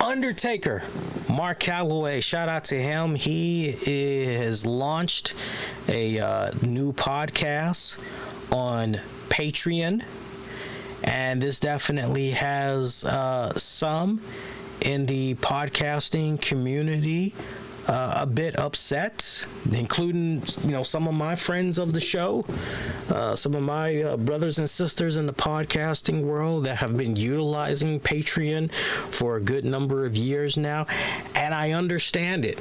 Undertaker, Mark Calloway, shout out to him. He has launched a new podcast on Patreon, and this definitely has some in the podcasting community a bit upset, including some of my friends of the show, some of my brothers and sisters in the podcasting world that have been utilizing Patreon for a good number of years now, and I understand it.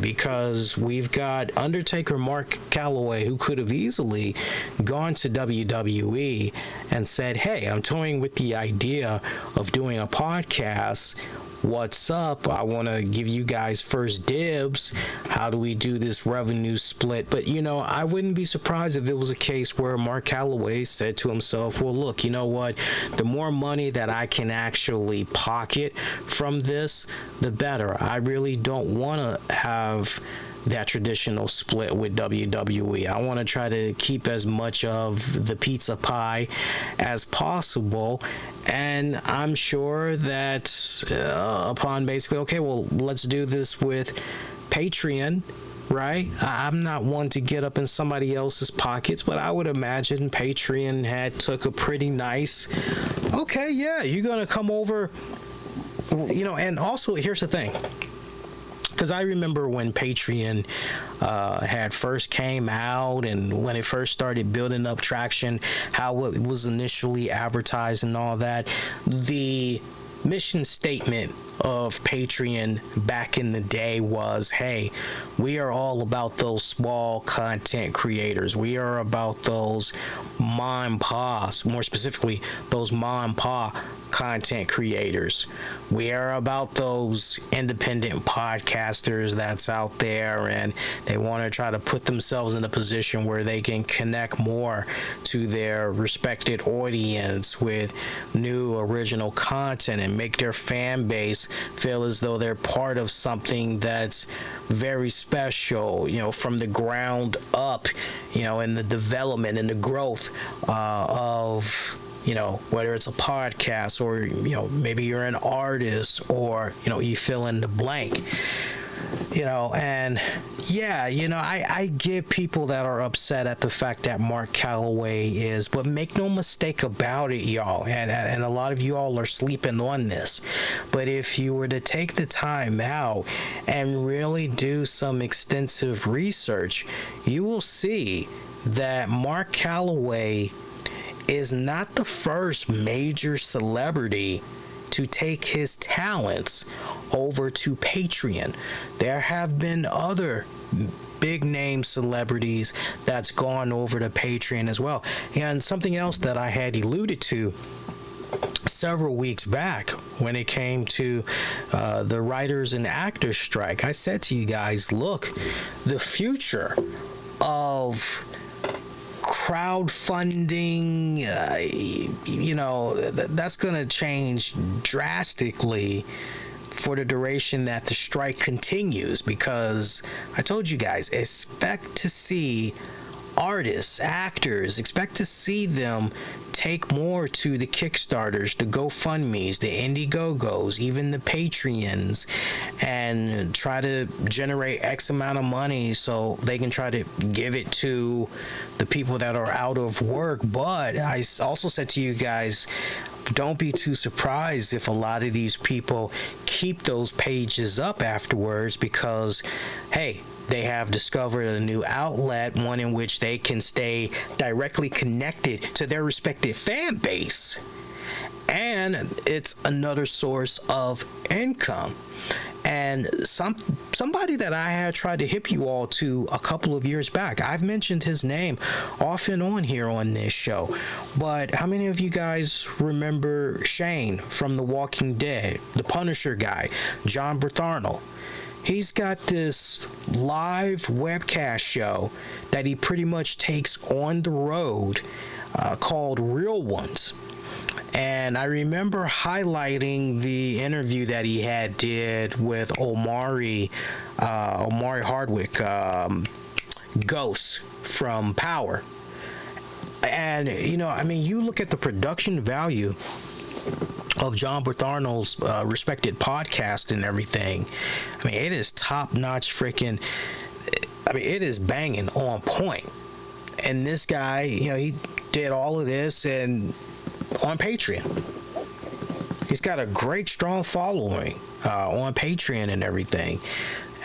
Because we've got Undertaker Mark Calloway, who could have easily gone to WWE and said, "Hey, I'm toying with the idea of doing a podcast. What's up? I want to give you guys first dibs. How do we do this revenue split?" But, I wouldn't be surprised if it was a case where Mark Calloway said to himself, well, look, you know what? The more money that I can actually pocket from this, the better. I really don't want to have that traditional split with WWE. I want to try to keep as much of the pizza pie as possible, and I'm sure that upon basically, okay, well, let's do this with Patreon, right? I'm not one to get up in somebody else's pockets, but I would imagine Patreon had took a pretty nice, okay, yeah, you're gonna come over, and also here's the thing. Because I remember when Patreon had first came out and when it first started building up traction, how it was initially advertised and all that, the mission statement of Patreon back in the day was, hey, we are all about those small content creators. We are about those mom and pops, more specifically, those mom and pop content creators. We are about those independent podcasters that's out there, and they want to try to put themselves in a position where they can connect more to their respected audience with new original content and make their fan base feel as though they're part of something that's very special, from the ground up, in the development and the growth of whether it's a podcast or, maybe you're an artist or, you fill in the blank, and yeah, I get people that are upset at the fact that Mark Calloway is, but make no mistake about it, y'all, and a lot of you all are sleeping on this, but if you were to take the time out and really do some extensive research, you will see that Mark Calloway is not the first major celebrity to take his talents over to Patreon. There have been other big name celebrities that's gone over to Patreon as well. And something else that I had alluded to several weeks back when it came to the writers and actors strike, I said to you guys, look, the future of crowdfunding, that's going to change drastically for the duration that the strike continues, because I told you guys, expect to see artists, actors, expect to see them take more to the Kickstarters, the GoFundMes, the Indiegogos, even the Patreons, and try to generate X amount of money so they can try to give it to the people that are out of work. But I also said to you guys, don't be too surprised if a lot of these people keep those pages up afterwards, because, hey, they have discovered a new outlet, one in which they can stay directly connected to their respective fan base. And it's another source of income. And somebody that I had tried to hip you all to a couple of years back, I've mentioned his name off and on here on this show, but how many of you guys remember Shane from The Walking Dead, the Punisher guy, John Bartholomew? He's got this live webcast show that he pretty much takes on the road called Real Ones. And I remember highlighting the interview that he did with Omari Hardwick, Ghost from Power. And, you look at the production value of John Bartholomew's respected podcast and everything. It is top-notch freaking... it is banging on point. And this guy, he did all of this and on Patreon. He's got a great, strong following on Patreon and everything.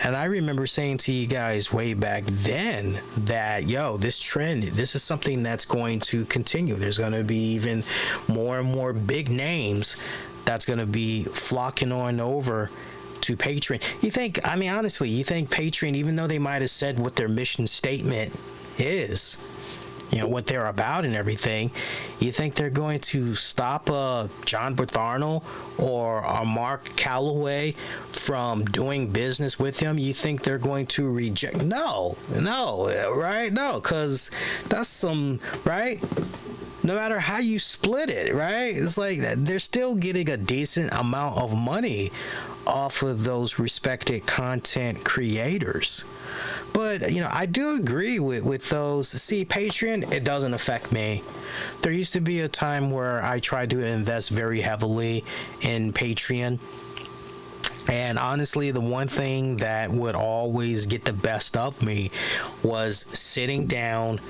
And I remember saying to you guys way back then that, this trend, this is something that's going to continue. There's going to be even more and more big names that's going to be flocking on over to Patreon. Honestly, you think Patreon, even though they might have said what their mission statement is, what they're about and everything, you think they're going to stop John Barthorno or Mark Calloway from doing business with him? You think they're going to reject? No, right? No, because that's some, right? No matter how you split it, right? It's like they're still getting a decent amount of money off of those respected content creators. But, I do agree with those. See, Patreon, it doesn't affect me. There used to be a time where I tried to invest very heavily in Patreon. And honestly, the one thing that would always get the best of me was sitting down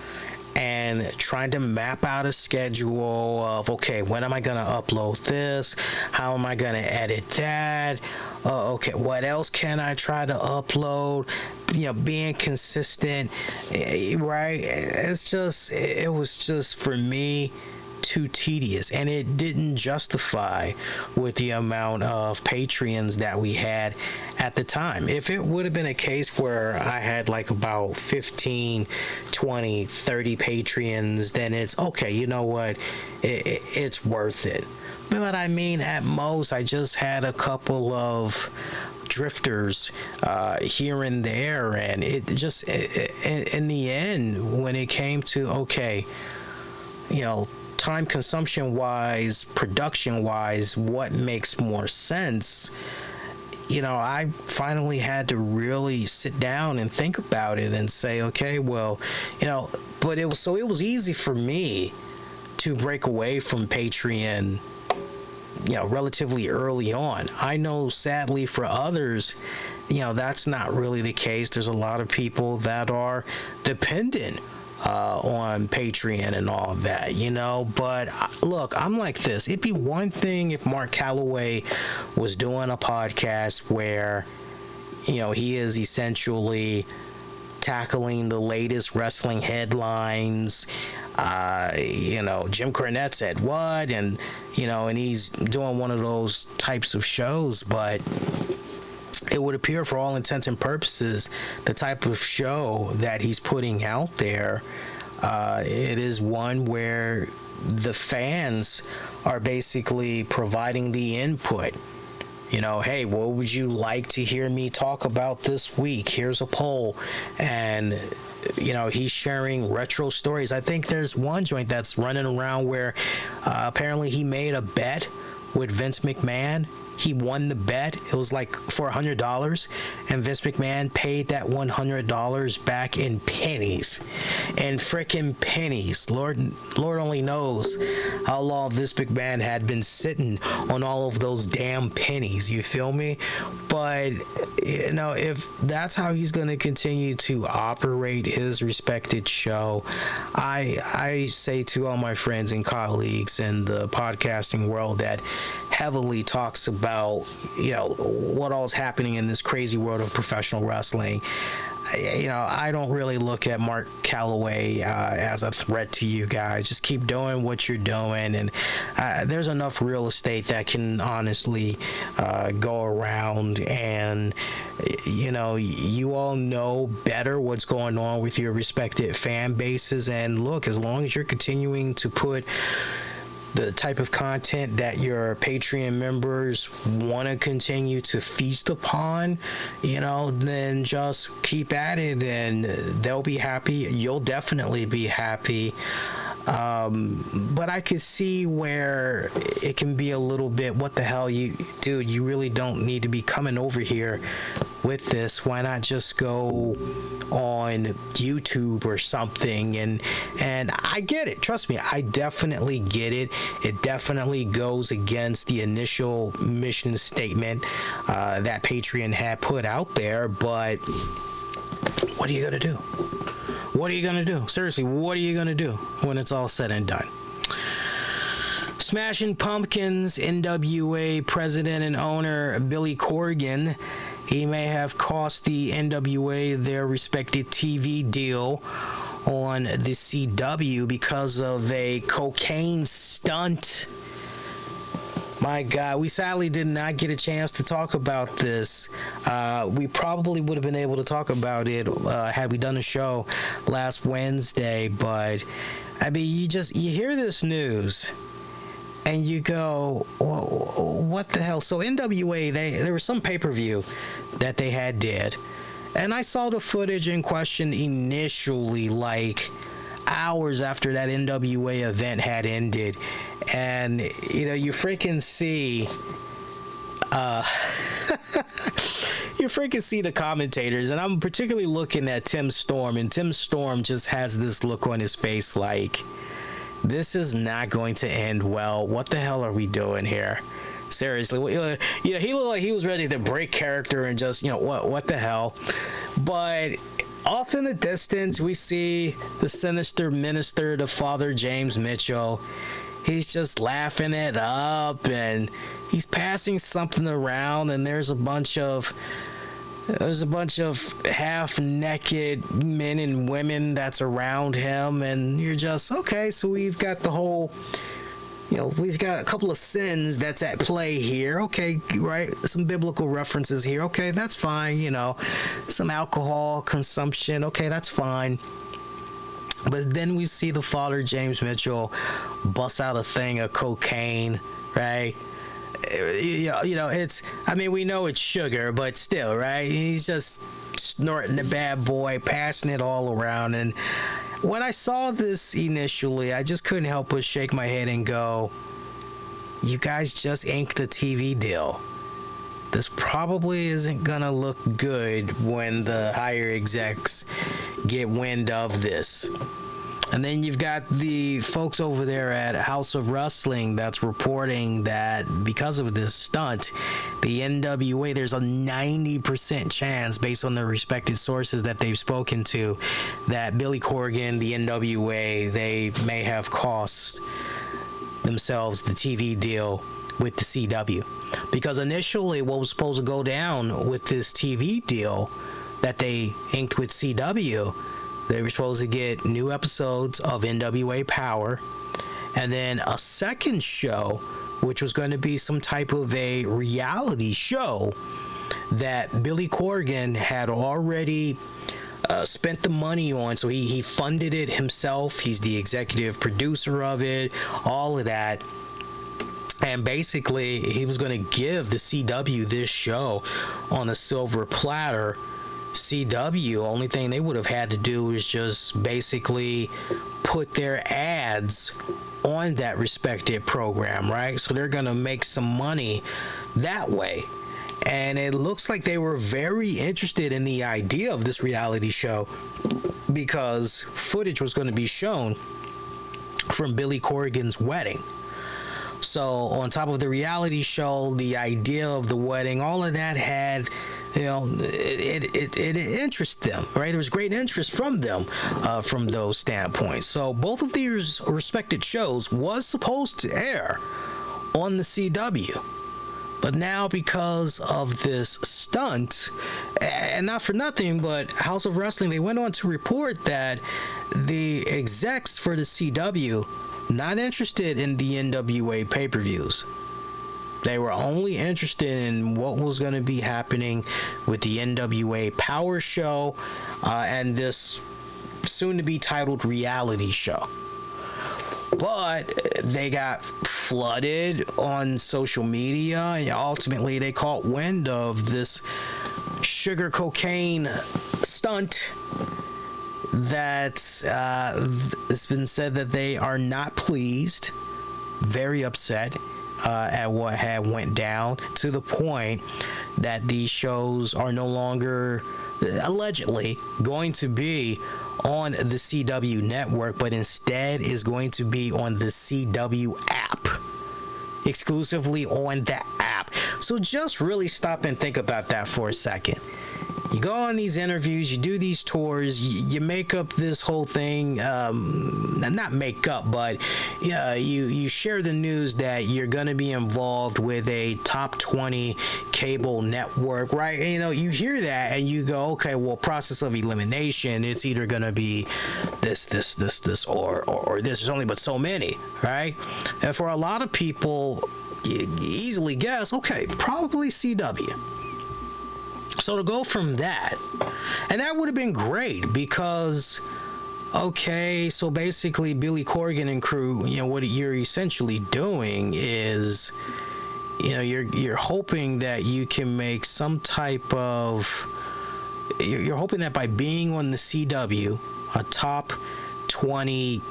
and trying to map out a schedule of, okay, when am I going to upload this? How am I going to edit that? Okay, what else can I try to upload? Being consistent, right? It was just for me too tedious, and it didn't justify with the amount of Patreons that we had at the time. If it would have been a case where I had like about 15, 20, 30 Patreons, then it's okay, you know what, it's worth it. But at most I just had a couple of drifters here and there, and it just in the end, when it came to, okay, time consumption wise, production wise, what makes more sense, I finally had to really sit down and think about it and say, okay, well, but it was easy for me to break away from Patreon relatively early on. I know, sadly, for others, that's not really the case. There's a lot of people that are dependent on Patreon and all of that, but look, I'm like this. It'd be one thing if Mark Calloway was doing a podcast where, he is essentially tackling the latest wrestling headlines. Jim Cornette said what, and and he's doing one of those types of shows, but it would appear, for all intents and purposes, the type of show that he's putting out there, it is one where the fans are basically providing the input. Hey, what would you like to hear me talk about this week? Here's a poll. And he's sharing retro stories. I think there's one joint that's running around where apparently he made a bet with Vince McMahon. He won the bet. It was like for $100, and Vince McMahon paid that $100 back in pennies, and frickin' pennies. Lord only knows how long Vince McMahon had been sitting on all of those damn pennies. You feel me? But if that's how he's going to continue to operate his respected show, I say to all my friends and colleagues in the podcasting world that heavily talks about what all's happening in this crazy world of professional wrestling, I don't really look at Mark Calloway as a threat to you guys. Just keep doing what you're doing, and there's enough real estate that can honestly go around, and you all know better what's going on with your respected fan bases. And look, as long as you're continuing to put the type of content that your Patreon members want to continue to feast upon, then just keep at it, and they'll be happy. You'll definitely be happy. But I could see where it can be a little bit, what the hell, you really don't need to be coming over here with this. Why not just go on YouTube or something? And I get it. Trust me, I definitely get it. It definitely goes against the initial mission statement that Patreon had put out there. But what are you gonna do? What are you gonna do? Seriously, what are you gonna do when it's all said and done? Smashing Pumpkins NWA president and owner Billy Corgan he may have cost the NWA their respective TV deal on the CW because of a cocaine stunt. My God, we sadly did not get a chance to talk about this. We probably would have been able to talk about it had we done a show last Wednesday, but I mean, you hear this news and you go, what the hell? So NWA, there was some pay-per-view that they did, and I saw the footage in question initially, like hours after that NWA event had ended, and you freaking see you freaking see the commentators, and I'm particularly looking at Tim Storm, and Tim Storm just has this look on his face like, this is not going to end well. What the hell are we doing here? Seriously, he looked like he was ready to break character and just, what the hell? But off in the distance, we see the sinister minister, the Father James Mitchell. He's just laughing it up, and he's passing something around, and there's a bunch of half-naked men and women that's around him, and you're just, okay, so we've got the whole, we've got a couple of sins that's at play here. Okay, right? Some biblical references here. Okay, that's fine. Some alcohol consumption. Okay, that's fine. But then we see the Father James Mitchell bust out a thing of cocaine, right? It's, I mean, we know it's sugar, but still, right? He's just snorting the bad boy, passing it all around. And when I saw this initially, I just couldn't help but shake my head and go, you guys just inked a TV deal. This probably isn't gonna look good when the higher execs get wind of this. And then you've got the folks over there at House of Wrestling that's reporting that because of this stunt, the NWA, there's a 90% chance, based on their respective sources that they've spoken to, that Billy Corgan, the NWA, they may have cost themselves the TV deal with the CW. Because initially what was supposed to go down with this TV deal that they inked with CW, they were supposed to get new episodes of NWA Power, and then a second show, which was going to be some type of a reality show that Billy Corgan had already spent the money on. So he funded it himself. He's the executive producer of it, all of that. And basically, he was going to give the CW this show on a silver platter. CW, only thing they would have had to do is just basically put their ads on that respective program, right? So they're going to make some money that way. And it looks like they were very interested in the idea of this reality show because footage was going to be shown from Billy Corgan's wedding. So on top of the reality show, the idea of the wedding, all of that had, it interests them, right? There was great interest from them from those standpoints. So both of these respected shows was supposed to air on the CW. But now because of this stunt, and not for nothing, but House of Wrestling, they went on to report that the execs for the CW not interested in the NWA pay-per-views. They were only interested in what was going to be happening with the NWA Power Show and this soon-to-be titled reality show. But they got flooded on social media, and ultimately they caught wind of this sugar cocaine stunt that it's been said that they are not pleased, very upset at what had went down, to the point that these shows are no longer allegedly going to be on the CW network, but instead is going to be on the CW app, exclusively on the app. So just really stop and think about that for a second. You go on these interviews, you do these tours, you make up this whole thing, not make up, but you share the news that you're going to be involved with a top 20 cable network, right? And, you hear that and you go, okay, well, process of elimination, it's either going to be this, or this. There's only but so many, right? And for a lot of people, you easily guess, okay, probably CW. So to go from that, and that would have been great because, okay, so basically Billy Corgan and crew, what you're essentially doing is, you're hoping that you can make some type of, you're hoping that by being on the CW, a top 20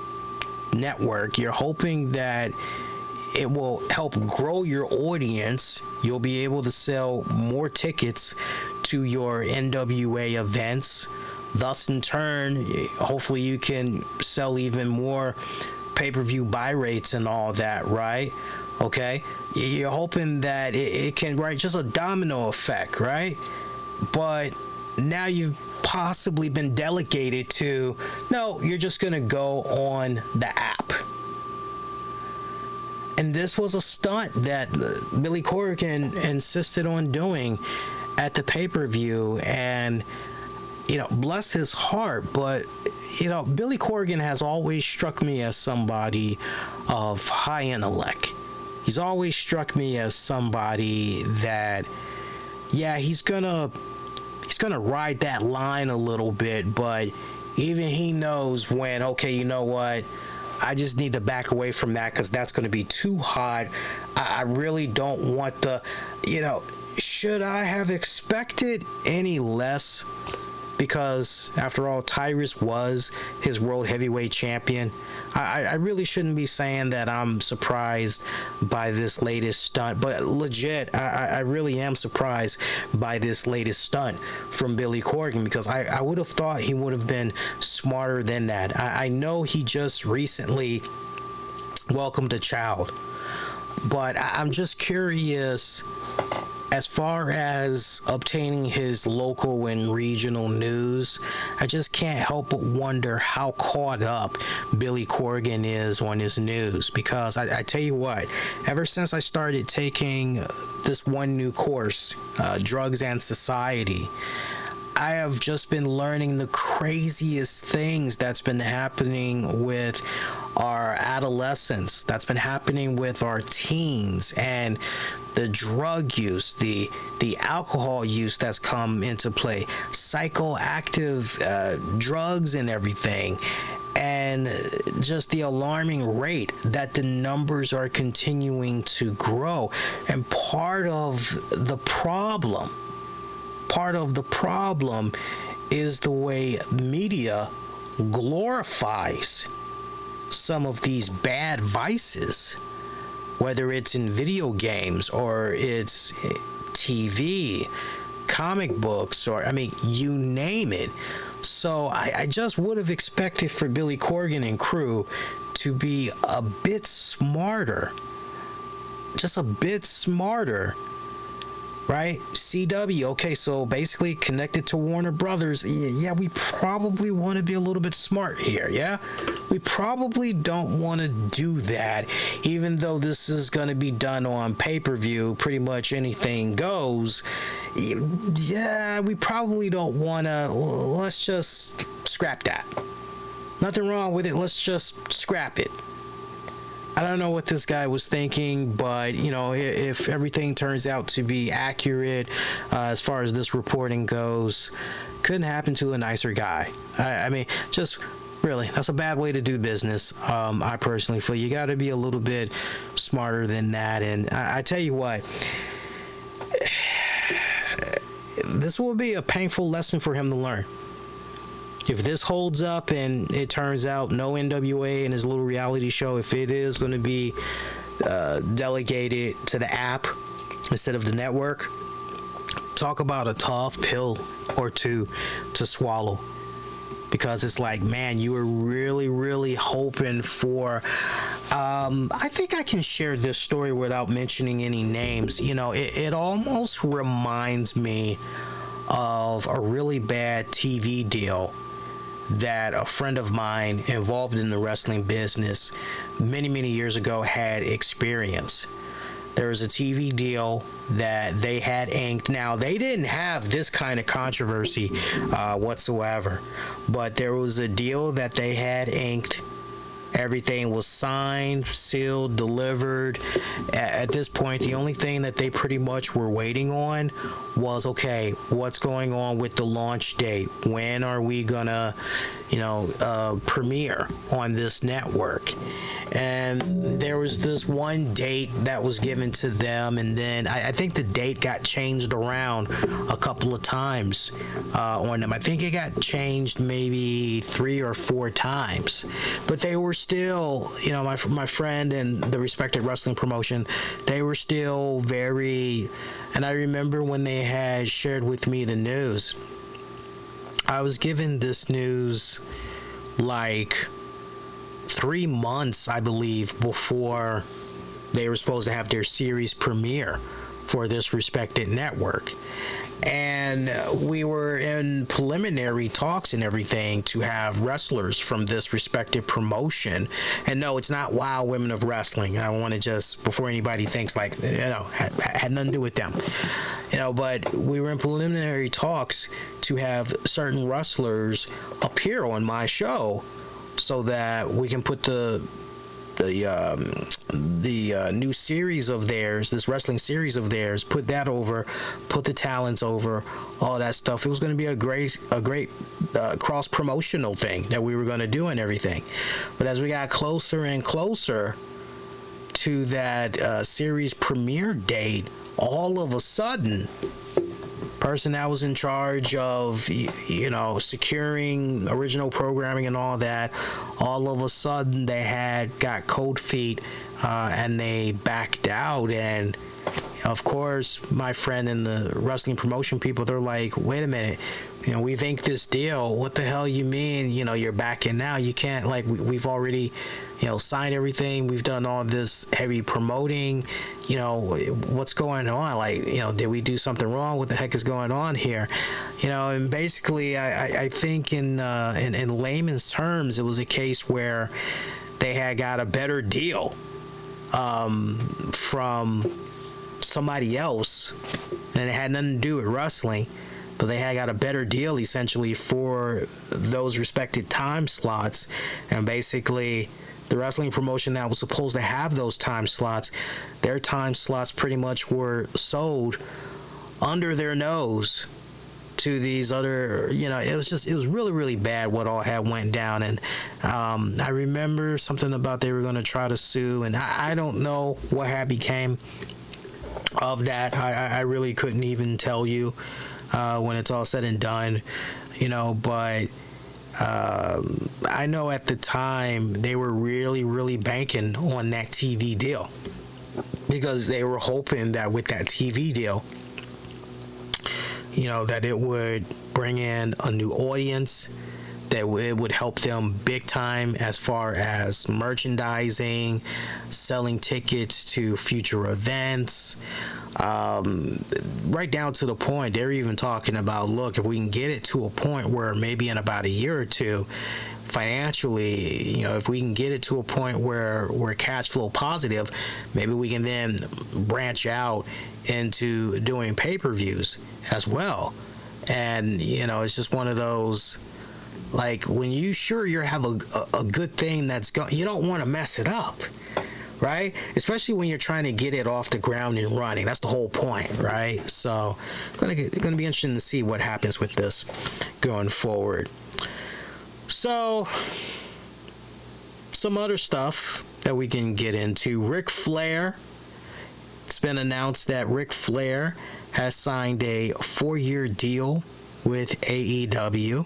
network, you're hoping that it will help grow your audience. You'll be able to sell more tickets to your NWA events. Thus, in turn, hopefully you can sell even more pay-per-view buy rates and all that, right? Okay? You're hoping that it can, right, just a domino effect, right? But now you've possibly been delegated to, no, you're just going to go on the app. And this was a stunt that Billy Corgan insisted on doing at the pay-per-view. And, bless his heart, but, Billy Corgan has always struck me as somebody of high intellect. He's always struck me as somebody that, yeah, he's gonna ride that line a little bit, but even he knows when, okay, you know what? I just need to back away from that because that's going to be too hot. I really don't want the, should I have expected any less? Because after all, Tyrus was his world heavyweight champion. I really shouldn't be saying that I'm surprised by this latest stunt, but legit, I really am surprised by this latest stunt from Billy Corgan because I would have thought he would have been smarter than that. I know he just recently welcomed a child, but I'm just curious as far as obtaining his local and regional news. I just can't help but wonder how caught up Billy Corgan is on his news, because I tell you what, ever since I started taking this one new course, Drugs and Society, I have just been learning the craziest things that's been happening with our adolescents, that's been happening with our teens, and the drug use, the alcohol use that's come into play, psychoactive drugs and everything, and just the alarming rate that the numbers are continuing to grow. And part of the problem is the way media glorifies some of these bad vices, whether it's in video games or it's TV, comic books, or you name it. So I just would have expected for Billy Corgan and crew to be a bit smarter, just a bit smarter. Right? CW, okay, so basically connected to Warner Brothers. Yeah, we probably want to be a little bit smart here, yeah? We probably don't want to do that, even though this is going to be done on pay-per-view, pretty much anything goes. Yeah, we probably don't want to, let's just scrap that. Nothing wrong with it, let's just scrap it. I don't know what this guy was thinking, but, if everything turns out to be accurate as far as this reporting goes, couldn't happen to a nicer guy. Just really, that's a bad way to do business. I personally feel you got to be a little bit smarter than that. And I tell you what, this will be a painful lesson for him to learn. If this holds up and it turns out no NWA in his little reality show, if it is going to be delegated to the app instead of the network, talk about a tough pill or two to swallow. Because it's like, man, you were really, really hoping for... I think I can share this story without mentioning any names. It almost reminds me of a really bad TV deal that a friend of mine involved in the wrestling business many years ago had experienced. There was a TV deal that they had inked. Now, they didn't have this kind of controversy whatsoever, but there was a deal that they had inked. Everything was signed, sealed, delivered. At this point, the only thing that they pretty much were waiting on was, okay, what's going on with the launch date? When are we gonna, premiere on this network? And there was this one date that was given to them, and then I think the date got changed around a couple of times on them. I think it got changed maybe 3 or 4 times, but they were still, my friend and the respected wrestling promotion, they were still very. And I remember when they had shared with me the news, I was given this news like 3 months, I believe, before they were supposed to have their series premiere for this respected network. And we were in preliminary talks and everything to have wrestlers from this respected promotion. And no, it's not Wild Women of Wrestling. I want to just, before anybody thinks like, had nothing to do with them. But we were in preliminary talks to have certain wrestlers appear on my show so that we can put the new series of theirs, this wrestling series of theirs, put that over, put the talents over, all that stuff. It was going to be a great cross promotional thing that we were going to do and everything. But as we got closer and closer to that series premiere date, all of a sudden, person that was in charge of securing original programming and all that, all of a sudden they got cold feet and they backed out. And of course my friend and the wrestling promotion people, they're like, wait a minute, we've inked this deal, what the hell you mean you're backing now? You can't, like, we've already signed everything, we've done all this heavy promoting, what's going on? Like, did we do something wrong? What the heck is going on here? And basically I think in layman's terms, it was a case where they had got a better deal from somebody else, and it had nothing to do with wrestling, but they had got a better deal essentially for those respected time slots. And basically the wrestling promotion that was supposed to have those time slots, their time slots pretty much were sold under their nose to these other, it was really bad what all had went down. And I remember something about they were going to try to sue, and I don't know what had became of that. I really couldn't even tell you when it's all said and done, but I know at the time they were really banking on that TV deal, because they were hoping that with that TV deal, that it would bring in a new audience, that it would help them big time as far as merchandising, selling tickets to future events, right down to the point they're even talking about, look, if we can get it to a point where maybe in about a year or two, financially, if we can get it to a point where we're cash flow positive, maybe we can then branch out into doing pay-per-views as well. And it's just one of those, like, when you have a good thing that's going, you don't want to mess it up, right? Especially when you're trying to get it off the ground and running. That's the whole point, right? So it's going to be interesting to see what happens with this going forward. So some other stuff that we can get into. Ric Flair. It's been announced that Ric Flair has signed a 4-year deal with AEW.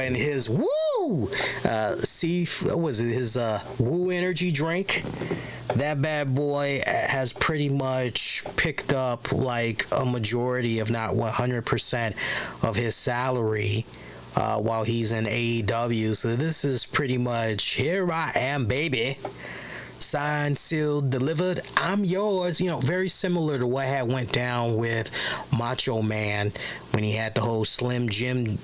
And his his Woo energy drink, that bad boy has pretty much picked up like a majority, if not 100% of his salary while he's in AEW. So this is pretty much, here I am, baby, signed, sealed, delivered. I'm yours. Very similar to what had went down with Macho Man when he had the whole Slim Jim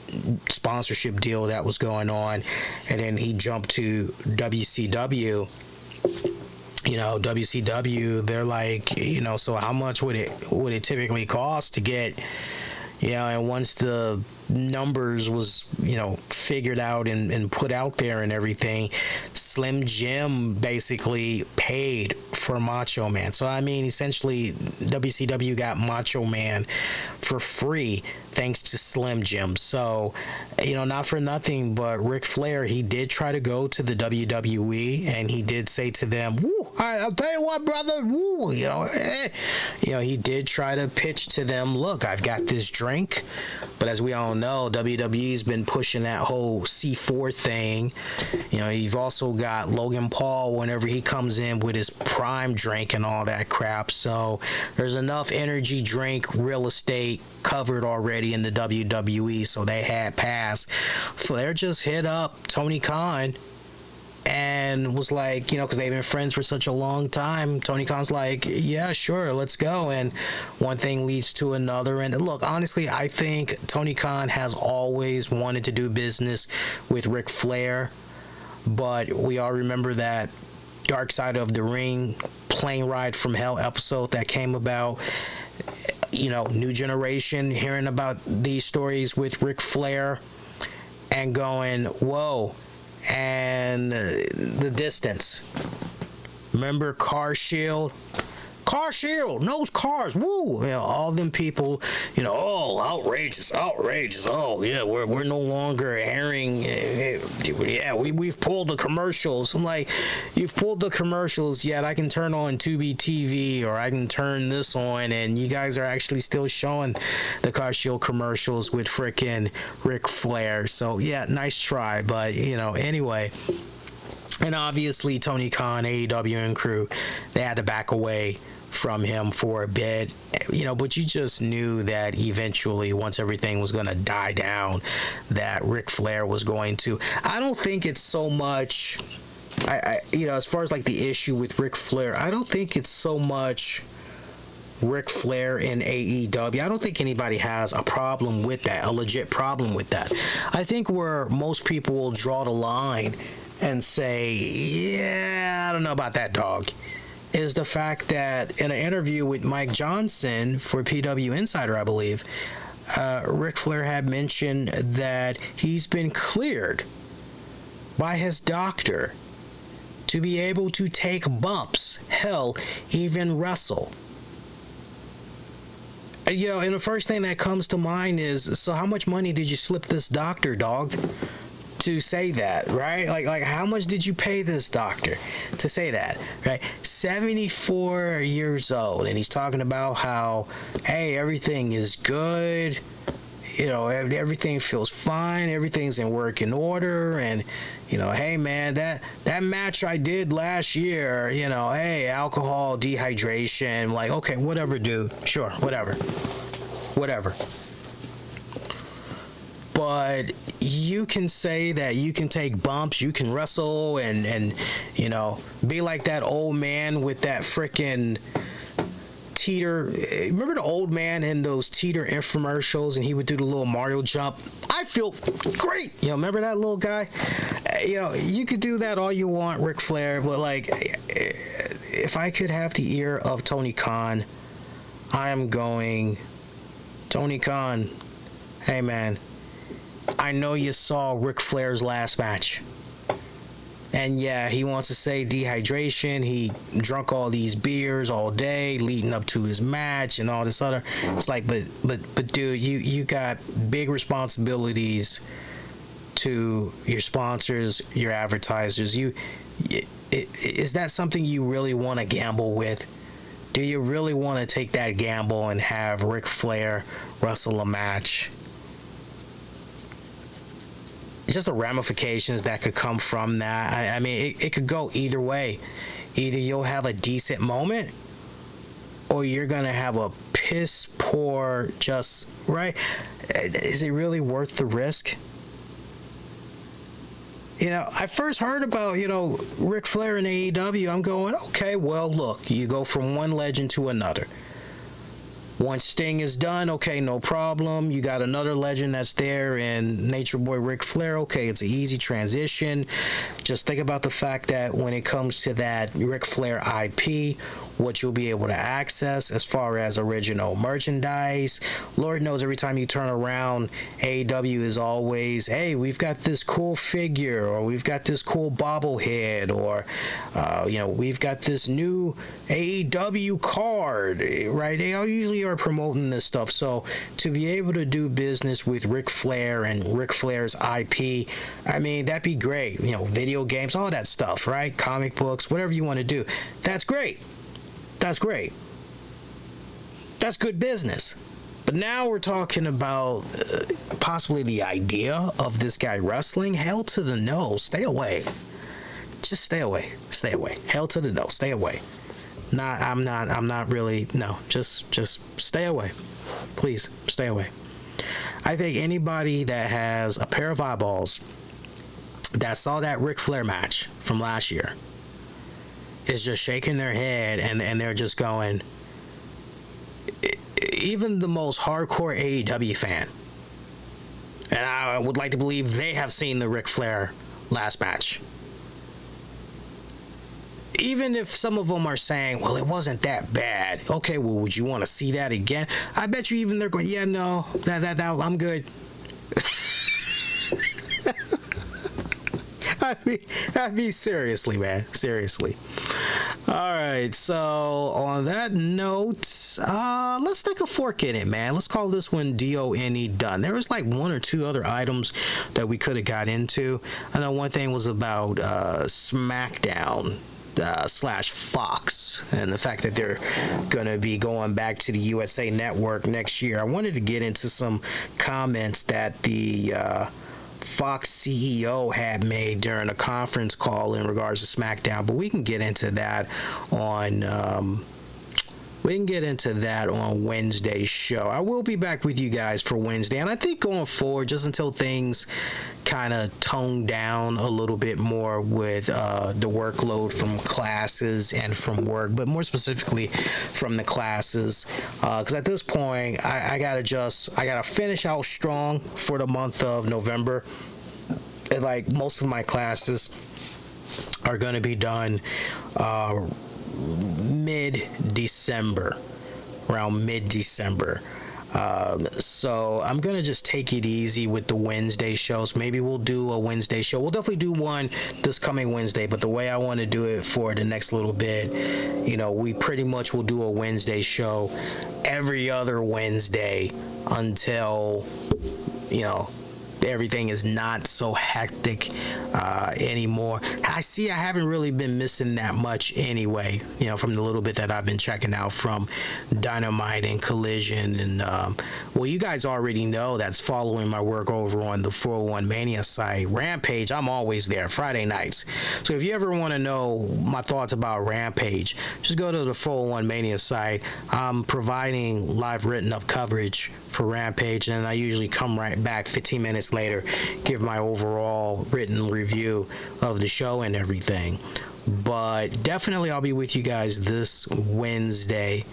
sponsorship deal that was going on, and then he jumped to WCW. WCW, they're like, so how much would it typically cost to get, and once the numbers was, figured out and put out there and everything, Slim Jim basically paid for Macho Man. So, essentially, WCW got Macho Man for free thanks to Slim Jim. So, not for nothing, but Ric Flair, he did try to go to the WWE, and he did say to them, woo, I'll tell you what, brother, woo, he did try to pitch to them, look, I've got this drink, but as we all know, WWE's been pushing that whole C4 thing. You've also got Logan Paul whenever he comes in with his prime drink and all that crap. So there's enough energy drink real estate covered already in the WWE, so they had passed. Flair just hit up Tony Khan and was like, because they've been friends for such a long time, Tony Khan's like, yeah, sure, let's go. And one thing leads to another. And look, honestly, I think Tony Khan has always wanted to do business with Ric Flair, but we all remember that Dark Side of the Ring plane ride from hell episode that came about. New generation hearing about these stories with Ric Flair and going, whoa. And the distance. Remember Car Shield? Car Shield knows cars. Woo! All them people, oh, outrageous. Oh, yeah, we're no longer airing. Yeah, we've pulled the commercials. I'm like, you've pulled the commercials, yet I can turn on Tubi TV or I can turn this on, and you guys are actually still showing the Car Shield commercials with frickin' Ric Flair. So, yeah, nice try. But, anyway. And obviously, Tony Khan, AEW and crew, they had to back away from him for a bit, but you just knew that eventually, once everything was going to die down, that Ric Flair was going to. I don't think it's so much, as far as like the issue with Ric Flair, I don't think it's so much Ric Flair in AEW. I don't think anybody has a problem with that, a legit problem with that. I think where most people will draw the line and say, yeah, I don't know about that, dog, is the fact that in an interview with Mike Johnson for PW Insider, I believe, Ric Flair had mentioned that he's been cleared by his doctor to be able to take bumps, hell, even wrestle. And the first thing that comes to mind is, so how much money did you slip this doctor, dog, to say that, right? Like how much did you pay this doctor to say that, right? 74 years old, and he's talking about how, hey, everything is good, everything feels fine, everything's in working order, and hey man, that match I did last year, hey, alcohol, dehydration, like, okay, whatever, dude, sure, whatever. But you can say that you can take bumps, you can wrestle, and be like that old man with that frickin' teeter. Remember the old man in those teeter infomercials, and he would do the little Mario jump? I feel great. Remember that little guy? You could do that all you want, Ric Flair, but like, if I could have the ear of Tony Khan, I am going, Tony Khan, hey man, I know you saw Ric Flair's last match. And yeah, he wants to say dehydration. He drunk all these beers all day leading up to his match and all this other. It's like, but dude, you got big responsibilities to your sponsors, your advertisers. Is that something you really want to gamble with? Do you really want to take that gamble and have Ric Flair wrestle a match? Just the ramifications that could come from that. I mean, it could go either way. Either you'll have a decent moment, or you're gonna have a piss poor, just right. Is it really worth the risk? I first heard about, Ric Flair and AEW. I'm going, okay, well, look, you go from one legend to another. Once Sting is done, okay, no problem. You got another legend that's there in Nature Boy Ric Flair. Okay, it's an easy transition. Just think about the fact that when it comes to that Ric Flair IP, what you'll be able to access as far as original merchandise. Lord knows every time you turn around, AEW is always, hey, we've got this cool figure, or we've got this cool bobblehead, or, we've got this new AEW card, right? They usually are promoting this stuff. So to be able to do business with Ric Flair and Ric Flair's IP, I mean, that'd be great. Video games, all that stuff, right? Comic books, whatever you want to do. That's great. That's great. That's good business. But now we're talking about possibly the idea of this guy wrestling. Hell to the no. Stay away. Just stay away. Stay away. Hell to the no. Stay away. I'm not really. No. Just stay away. Please stay away. I think anybody that has a pair of eyeballs that saw that Ric Flair match from last year is just shaking their head and they're just going, even the most hardcore AEW fan, and I would like to believe they have seen the Ric Flair last match. Even if some of them are saying, well, it wasn't that bad. Okay, well, would you want to see that again? I bet you even they're going, yeah, no, that I'm good. I mean, seriously, man. Seriously. All right, so on that note, let's take a fork in it, man. Let's call this one DONE done. There was like one or two other items that we could have got into. I know one thing was about SmackDown / Fox and the fact that they're going to be going back to the USA Network next year. I wanted to get into some comments that the Fox CEO had made during a conference call in regards to SmackDown, but we can get into that on Wednesday's show. I will be back with you guys for Wednesday, and I think going forward, just until things kind of tone down a little bit more with the workload from classes and from work, but more specifically from the classes, because at this point I gotta finish out strong for the month of November. And like most of my classes are going to be done mid-December, around mid-December. So I'm going to just take it easy with the Wednesday shows. Maybe we'll do a Wednesday show. We'll definitely do one this coming Wednesday, but the way I want to do it for the next little bit, we pretty much will do a Wednesday show every other Wednesday until, everything is not so hectic anymore. I haven't really been missing that much anyway, from the little bit that I've been checking out from Dynamite and Collision. And, you guys already know that's following my work over on the 401 Mania site. Rampage, I'm always there, Friday nights. So if you ever want to know my thoughts about Rampage, just go to the 401 Mania site. I'm providing live written up coverage for Rampage, and I usually come right back 15 minutes later, give my overall written review of the show and everything. But definitely I'll be with you guys this Wednesday,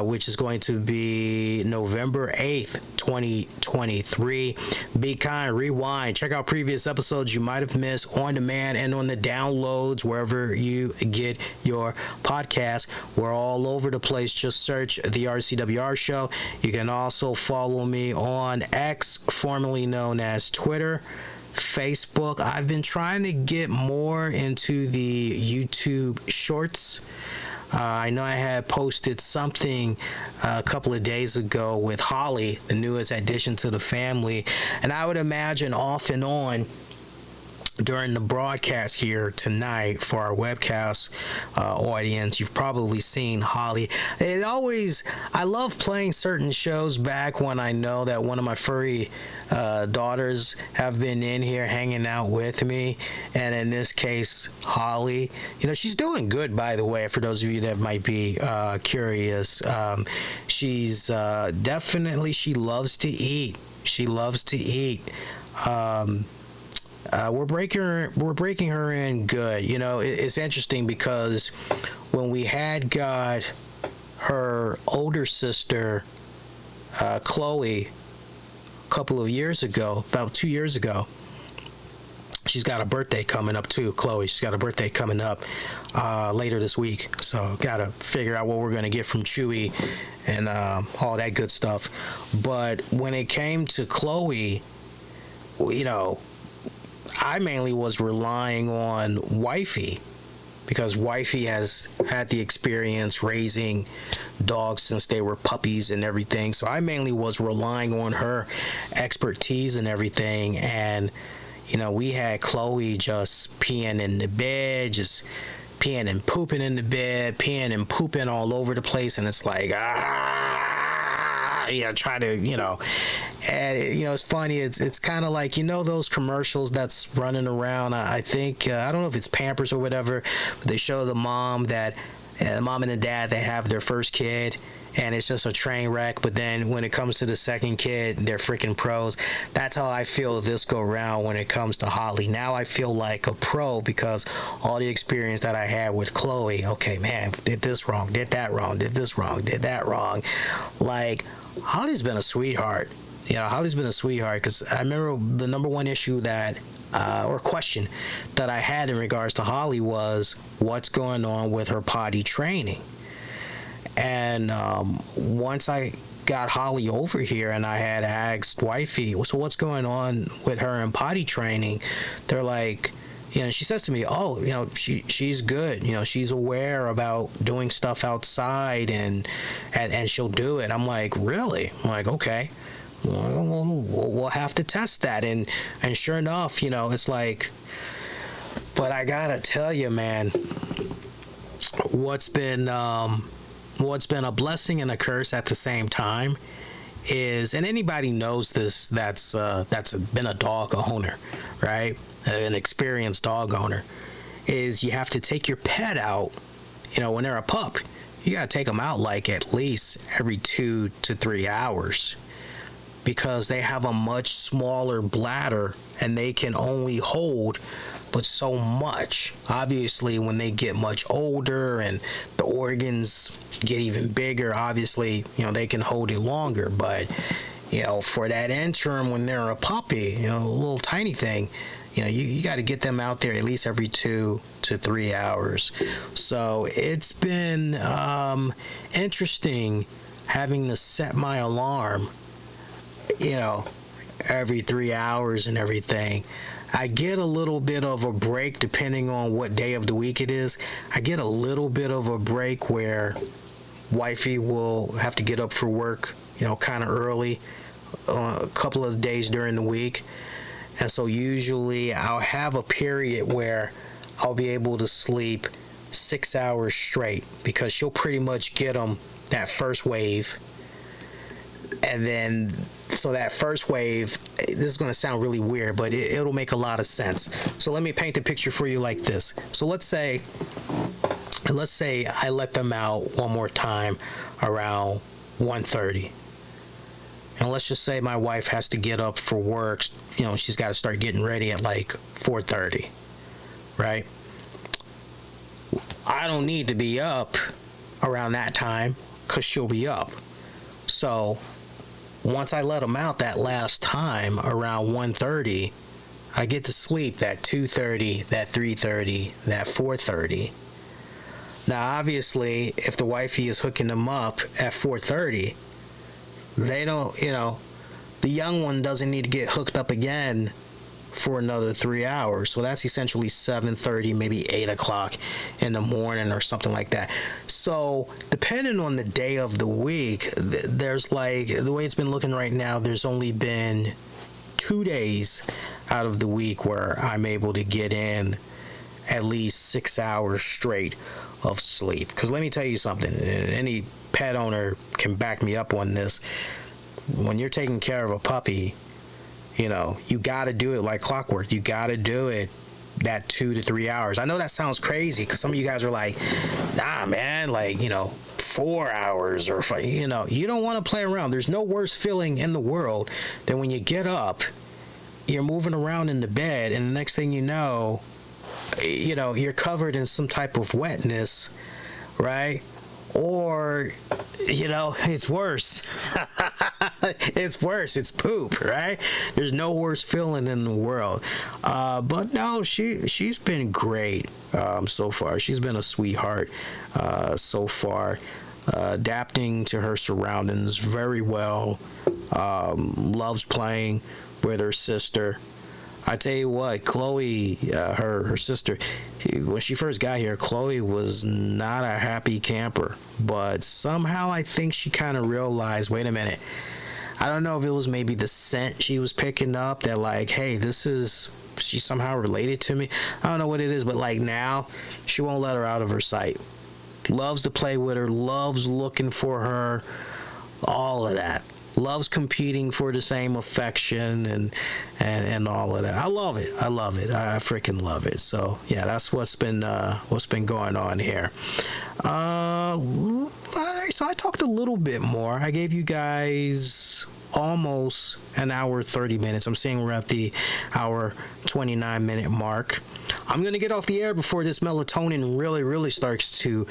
which is going to be November 8th, 2023. Be kind, rewind, check out previous episodes you might have missed on demand and on the downloads wherever you get your podcast. We're all over the place. Just search the RCWR show. You can also follow me on X, formerly known as Twitter, Facebook. I've been trying to get more into the YouTube shorts. I know I had posted something a couple of days ago with Holly, the newest addition to the family, and I would imagine off and on during the broadcast here tonight for our webcast audience, you've probably seen Holly. I love playing certain shows back when I know that one of my furry daughters have been in here hanging out with me, and in this case, Holly, she's doing good, by the way, for those of you that might be curious. She's definitely, she loves to eat. we're breaking her in good. You know, it's interesting because when we had got her older sister, Chloe, a couple of years ago, about 2 years ago. She's got a birthday coming up too, Chloe. She's got a birthday coming up later this week. So got to figure out what we're going to get from Chewy and all that good stuff. But when it came to Chloe, you know, I mainly was relying on Wifey because Wifey has had the experience raising dogs since they were puppies and everything. So I mainly was relying on her expertise and everything. And you know, we had Chloe just peeing in the bed, just peeing and pooping in the bed, peeing and pooping all over the place. And it's like, try to, you know. And, you know, it's funny. It's kind of like, you know, those commercials that's running around. I think, I don't know if it's Pampers or whatever, but they show the mom and the dad, they have their first kid. And it's just a train wreck, but then when it comes to the second kid, they're freaking pros. That's how I feel this go round when it comes to Holly. Now I feel like a pro because all the experience that I had with Chloe, okay, man, did this wrong, did that wrong, did this wrong, did that wrong. Like, Holly's been a sweetheart. You know, Holly's been a sweetheart because I remember the number one issue that, or question that I had in regards to Holly was what's going on with her potty training. And once I got Holly over here and I had asked Wifey, so what's going on with her in potty training? They're like, you know, she says to me, oh, you know, she's good. You know, she's aware about doing stuff outside and she'll do it. I'm like, really? I'm like, okay. We'll have to test that. And sure enough, you know, it's like, but I gotta tell you, man, what's been a blessing and a curse at the same time is, and anybody knows this that's been a dog owner, right? An experienced dog owner, is you have to take your pet out, you know, when they're a pup. You got to take them out like at least every 2 to 3 hours because they have a much smaller bladder and they can only hold but so much. Obviously, when they get much older and the organs get even bigger, obviously, you know, they can hold it longer. But, you know, for that interim when they're a puppy, you know, a little tiny thing, you know, you got to get them out there at least every 2 to 3 hours. So it's been interesting having to set my alarm, you know, every 3 hours and everything. I get a little bit of a break depending on what day of the week it is. I get a little bit of a break where Wifey will have to get up for work, you know, kind of early, a couple of days during the week. And so usually I'll have a period where I'll be able to sleep 6 hours straight because she'll pretty much get them that first wave. And then, so that first wave, this is going to sound really weird, but it'll make a lot of sense. So let me paint the picture for you like this. So let's say I let them out one more time around 1:30. And let's just say my wife has to get up for work. You know, she's got to start getting ready at like 4:30, right? I don't need to be up around that time because she'll be up. So once I let them out that last time around 1:30, I get to sleep that 2:30, that 3:30, that 4:30. Now, obviously, if the wifey is hooking them up at 4:30, they don't, you know, the young one doesn't need to get hooked up again for another 3 hours. So that's essentially 7:30, maybe 8 o'clock in the morning or something like that. So depending on the day of the week, there's like, the way it's been looking right now, there's only been 2 days out of the week where I'm able to get in at least 6 hours straight of sleep. Because let me tell you something, any pet owner can back me up on this. When you're taking care of a puppy, you know, you got to do it like clockwork. You got to do it that 2 to 3 hours. I know that sounds crazy because some of you guys are like, nah, man, like, you know, 4 hours or 5, you know, you don't want to play around. There's no worse feeling in the world than when you get up, you're moving around in the bed, and the next thing you know, you're covered in some type of wetness, right? Or, it's worse. It's worse. It's poop, right? There's no worse feeling in the world. But no, she's been great so far. She's been a sweetheart so far. Adapting to her surroundings very well. Loves playing with her sister. I tell you what, Chloe, her sister, when she first got here, Chloe was not a happy camper. But somehow I think she kind of realized, wait a minute, I don't know if it was maybe the scent she was picking up that like, hey, she's somehow related to me. I don't know what it is, but like now, she won't let her out of her sight. Loves to play with her, loves looking for her, all of that. Loves competing for the same affection and all of that. I love it. I freaking love it. So yeah, that's what's been going on here. So I talked a little bit more. I gave you guys almost an hour 30 minutes. I'm saying we're at the hour 29-minute mark. I'm going to get off the air before this melatonin really starts to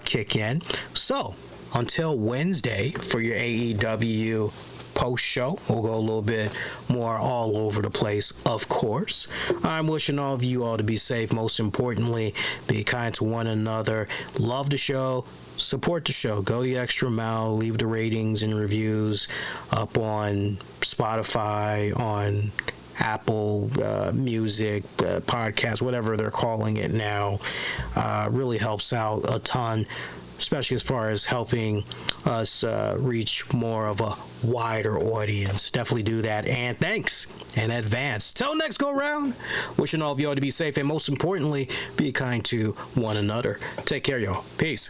kick in. So until Wednesday for your AEW post show, we'll go a little bit more all over the place, of course. I'm wishing all of you all to be safe. Most importantly, be kind to one another. Love the show. Support the show. Go the extra mile. Leave the ratings and reviews up on Spotify, on Apple Music, podcast, whatever they're calling it now. Really helps out a ton, especially as far as helping us reach more of a wider audience. Definitely do that. And thanks in advance. Till next go round, wishing all of y'all to be safe and most importantly, be kind to one another. Take care, y'all. Peace.